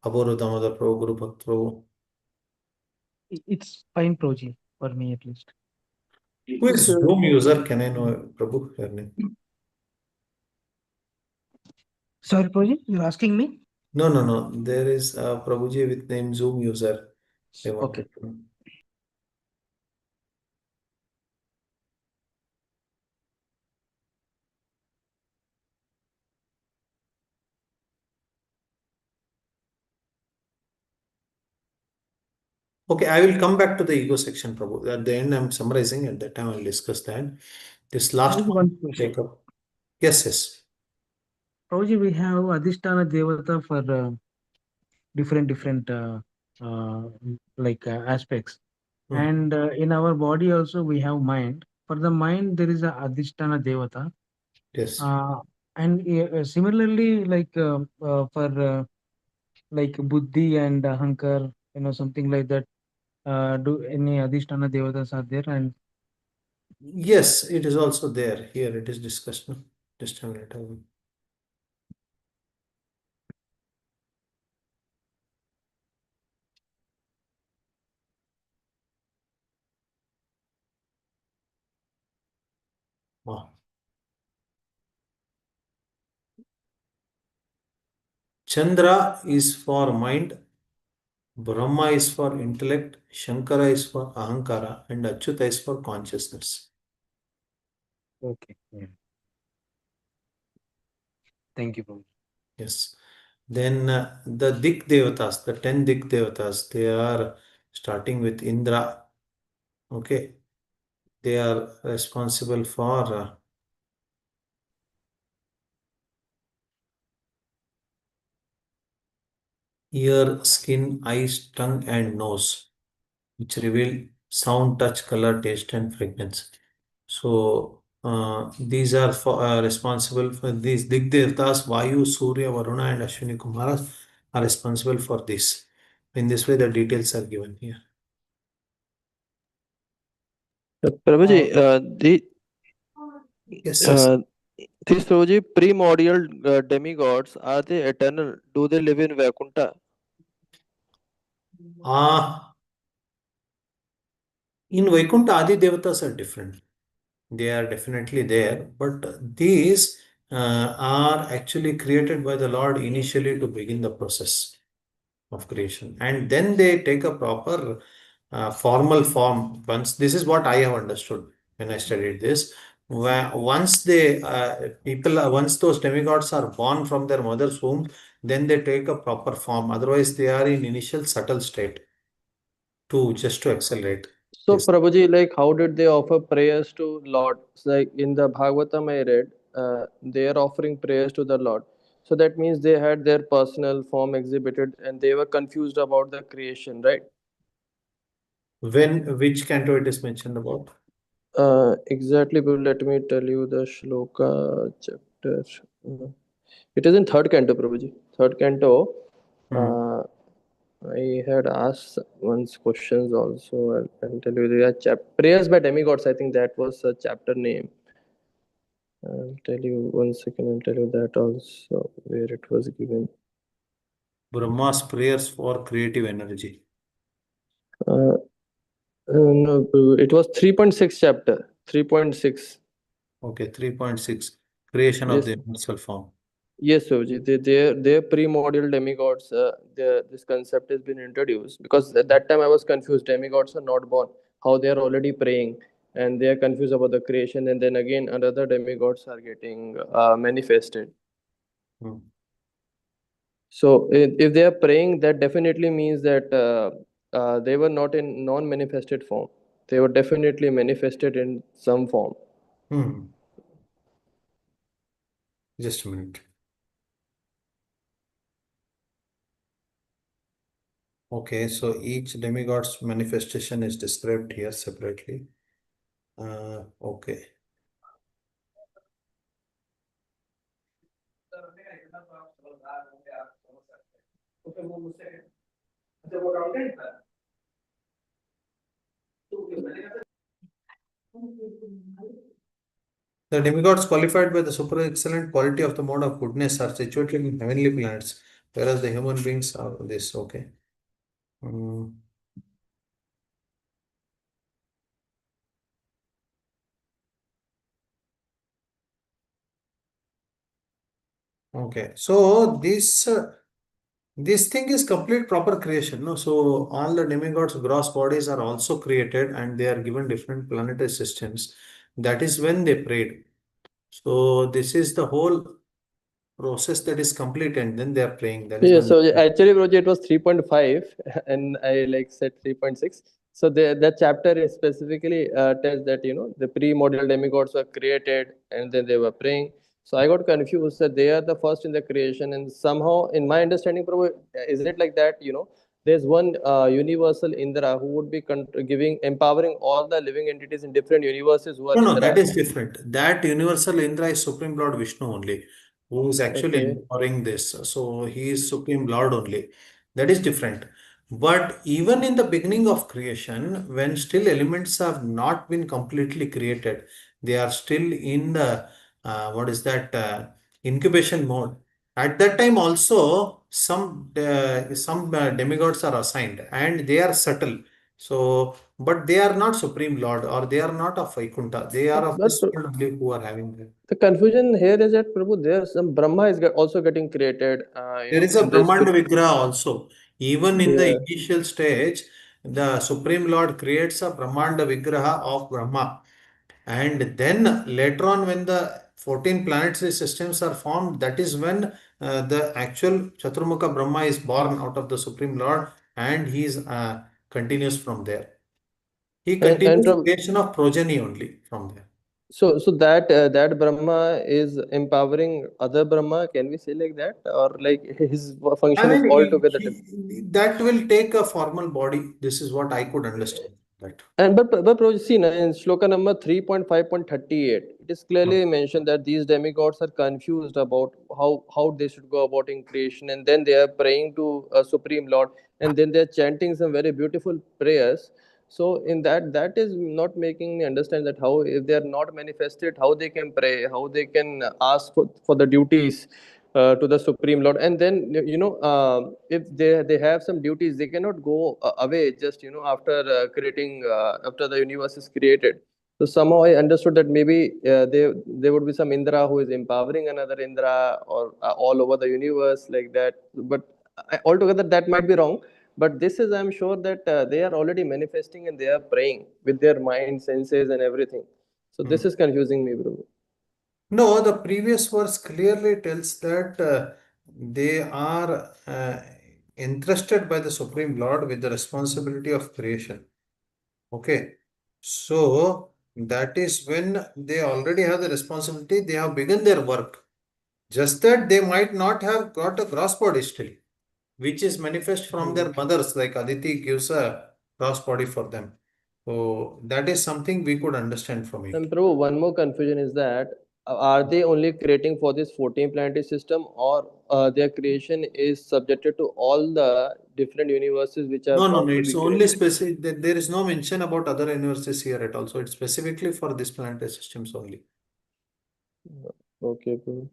Aburu Damodar Prabhu, Guru Bhakt Prabhu. It's fine, Proji, for me at least. Who is Zoom user? Can I know, Prabhu, your name? Sorry, Proji, you're asking me? No, no, no. There is a Prabhuji with name Zoom user. I Okay. wanted to know. Okay, I will come back to the ego section, Prabhu. At the end, I'm summarizing. At that time, I'll discuss that. This last Proji, one, one question. take up. Yes, yes. Proji, we have Adhisthana Devata for different aspects. And in our body also we have mind. For the mind, there is a Adhisthana Devata. Yes. And similarly, for like Buddhi and Ahankar, something like that. Do any Adhisthana Devatas are there? And Yes, it is also there. Here it is discussed. No? Just a minute. Wow. Chandra is for mind, Brahma is for intellect, Shankara is for Ahankara, and Achyuta is for consciousness. okay, yeah. Thank you, Proji. Yes. Then the Dik Devatas, the 10 Dik Devatas, they are starting with Indra. Okay. They are responsible for ear, skin, eyes, tongue, and nose, which reveal sound, touch, color, taste, and fragrance. So these are responsible for these Dik Devtas, Vayu, Surya, Varuna, and Ashwini Kumaras are responsible for this. In this way, the details are given here. Prabhuji, Yes, yes. these Prabhuji primordial demigods, are they eternal? Do they live in Vaikuntha? In Vaikuntha, Adi Devatas are different. They are definitely there, but these are actually created by the Lord initially to begin the process of creation, and then they take a proper formal form. Once, this is what I have understood when I studied this. Once they once those demigods are born from their mother's womb, then they take a proper form. Otherwise, they are in initial subtle state to just to accelerate. So, Yes. Prabhuji, like, how did they offer prayers to Lord? So, like in the Bhagavatam, I read, they are offering prayers to the Lord. So that means they had their personal form exhibited, and they were confused about the creation, right? Which canto it is mentioned about? Exactly, but let me tell you the shloka chapter. Uh, It is in third canto, Prabhuji. Third canto. Hmm. Uh, I had asked once questions also. I'll tell you the prayers by demigods. I think that was a chapter name. I'll tell you 1 second. I'll tell you that also where it was given. Brahma's prayers for creative energy. Uh, no, it was 3.6 chapter. 3.6. Okay, 3.6. Creation of Yes. the universal form. Yes, Soji. Their primordial demigods. This concept has been introduced because at that time I was confused. Demigods are not born. How they are already praying, and they are confused about the creation, and then again another demigods are getting manifested. Hmm. So if they are praying, that definitely means that they were not in non-manifested form. They were definitely manifested in some form. Hmm. Just a minute. Okay, so each demigod's manifestation is described here separately. Okay. The demigods qualified by the super excellent quality of the mode of goodness are situated in heavenly planets, whereas the human beings are this. Okay. Hmm. Okay, so this thing is complete proper creation, no? So all the demigods' gross bodies are also created, and they are given different planetary systems. That is when they prayed. So this is the whole process that is complete, and then they are praying. That is Yeah, when so actually, Roger, it was 3.5, and I like said 3.6. So that chapter is specifically tells that the pre-model demigods were created, and then they were praying. So I got confused that they are the first in the creation, and somehow, in my understanding, probably, is it like that? There's one universal Indra who would be giving, empowering all the living entities in different universes who are no, that Indras. is different. That universal Indra is Supreme Lord Vishnu only, who is actually Okay. empowering this. So he is Supreme Lord only. That is different. But even in the beginning of creation, when still elements have not been completely created, they are still in the what is that incubation mode. At that time, also some demigods are assigned, and they are subtle. So but they are not Supreme Lord, or they are not of Vaikuntha. They are of But this world only who are having that. the confusion here is that Prabhu, there's some Brahma is also getting created, There is a in this. Brahmanda Vigraha also. Even in the Yeah. initial stage, the Supreme Lord creates a Brahmanda Vigraha of Brahma. And then later on, when the 14 planetary systems are formed, that is when the actual Chaturmukha Brahma is born out of the Supreme Lord, and he is continues from there. He And continues creation of progeny only from there. so that Brahma is empowering other Brahma. Can we say like that, or like his I function is mean, altogether different? that will take a formal body. This is what I could understand. That. And but Prabhu, see, na, in shloka number 3.5.38, it is Hmm. clearly mentioned that these demigods are confused about how they should go about in creation, and then they are praying to a supreme Lord, and then they're chanting some very beautiful prayers. So in that is not making me understand that how, if they are not manifested, how they can pray, how they can ask for the duties to the supreme Lord. And then if they have some duties, they cannot go away just after creating, after the universe is created. So somehow I understood that maybe there would be some Indra who is empowering another Indra, or all over the universe like that. But altogether that might be wrong. But this is, I'm sure that they are already manifesting, and they are praying with their mind, senses, and everything. So this Hmm. is confusing me, bro. No, the previous verse clearly tells that they are entrusted by the Supreme Lord with the responsibility of creation. Okay. So that is when they already have the responsibility, they have begun their work. Just that they might not have got a gross body still, which is manifest from their mothers, like Aditi gives a gross body for them. So that is something we could understand from it. And Prabhu, one more confusion is that are they only creating for this 14 planetary system, or their creation is subjected to all the different universes which are No, no, about no. to It's be only created? specific. There is no mention about other universes here at all. So it's specifically for this planetary systems only. Okay, Prabhu.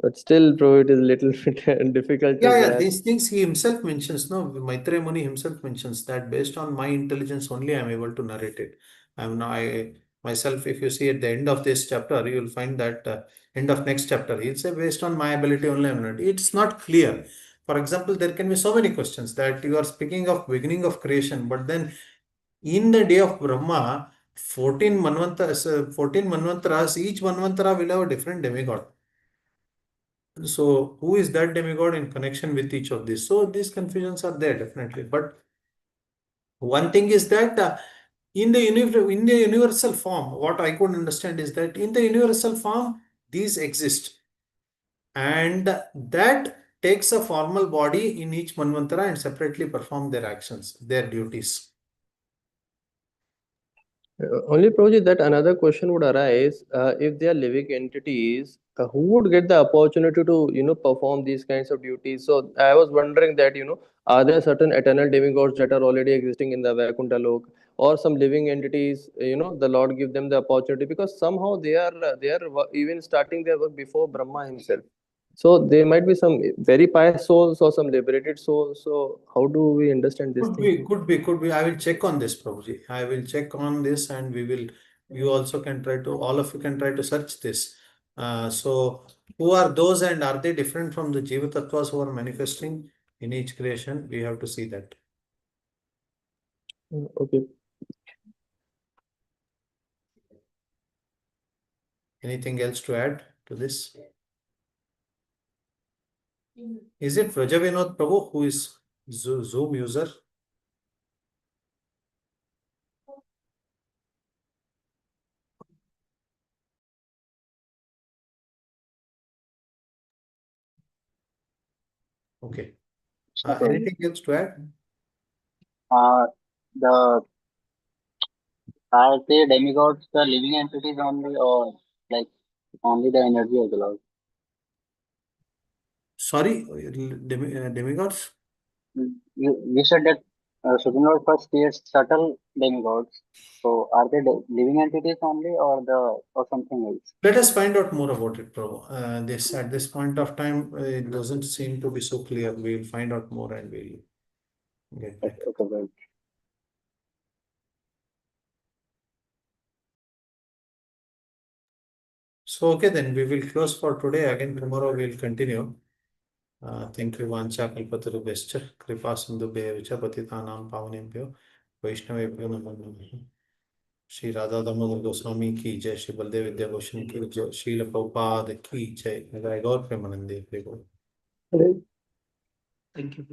But still, Prabhu, it is little bit difficult to Yeah, yeah. grasp. These things he himself mentions. No, Maitreya Muni himself mentions that based on my intelligence only, I am able to narrate it. I myself, if you see at the end of this chapter, you will find that end of next chapter, he'll say based on my ability only, I am not. It's not clear. For example, there can be so many questions that you are speaking of beginning of creation, but then in the day of Brahma, 14 manvantras, 14 manvantras, each manvantara will have a different demigod. So, who is that demigod in connection with each of these? So, these confusions are there definitely. But one thing is that in the universal form, what I could understand is that in the universal form, these exist, and that takes a formal body in each manvantara and separately perform their actions, their duties. Only Prabhuji, that another question would arise, if they are living entities, who would get the opportunity to perform these kinds of duties? So I was wondering that are there certain eternal demigods that are already existing in the Vaikuntha Lok, or some living entities, the Lord give them the opportunity, because somehow they are even starting their work before Brahma himself. So there might be some very pious souls or some liberated souls. So how do we understand this Could thing? be, could be, could be. I will check on this, Prabhuji. I will check on this, and we will. You also can try to. All of you can try to search this. So, who are those, and are they different from the Jiva Tattvas who are manifesting in each creation? We have to see that. Okay. Anything else to add to this? Is it Vraja Vinod Prabhu who is Zoom user? Okay. Anything else to add? The Are they demigods the living entities only, or like only the energy of the Lord? Sorry, demigods? You said that Supreme Lord first creates subtle demigods. So are they living entities only, or something else? Let us find out more about it, Prabhu. This at this point of time, it doesn't seem to be so clear. We'll find out more and we'll get back. Okay, right. So, okay, then we will close for today. Again, tomorrow we'll continue. Thank you, Vancha Kalpatarubhescha, Kripa Sindhubhyevacha, Patitanam Pavanebhyo, Vaishnavebhyo Namo Namaha. Shri Radha Damodar Goswami की जय, श्री बलदेव विद्याभूषण की जय, श्रील प्रभुपाद की जय, गौर प्रेमानंद देव। Thank you.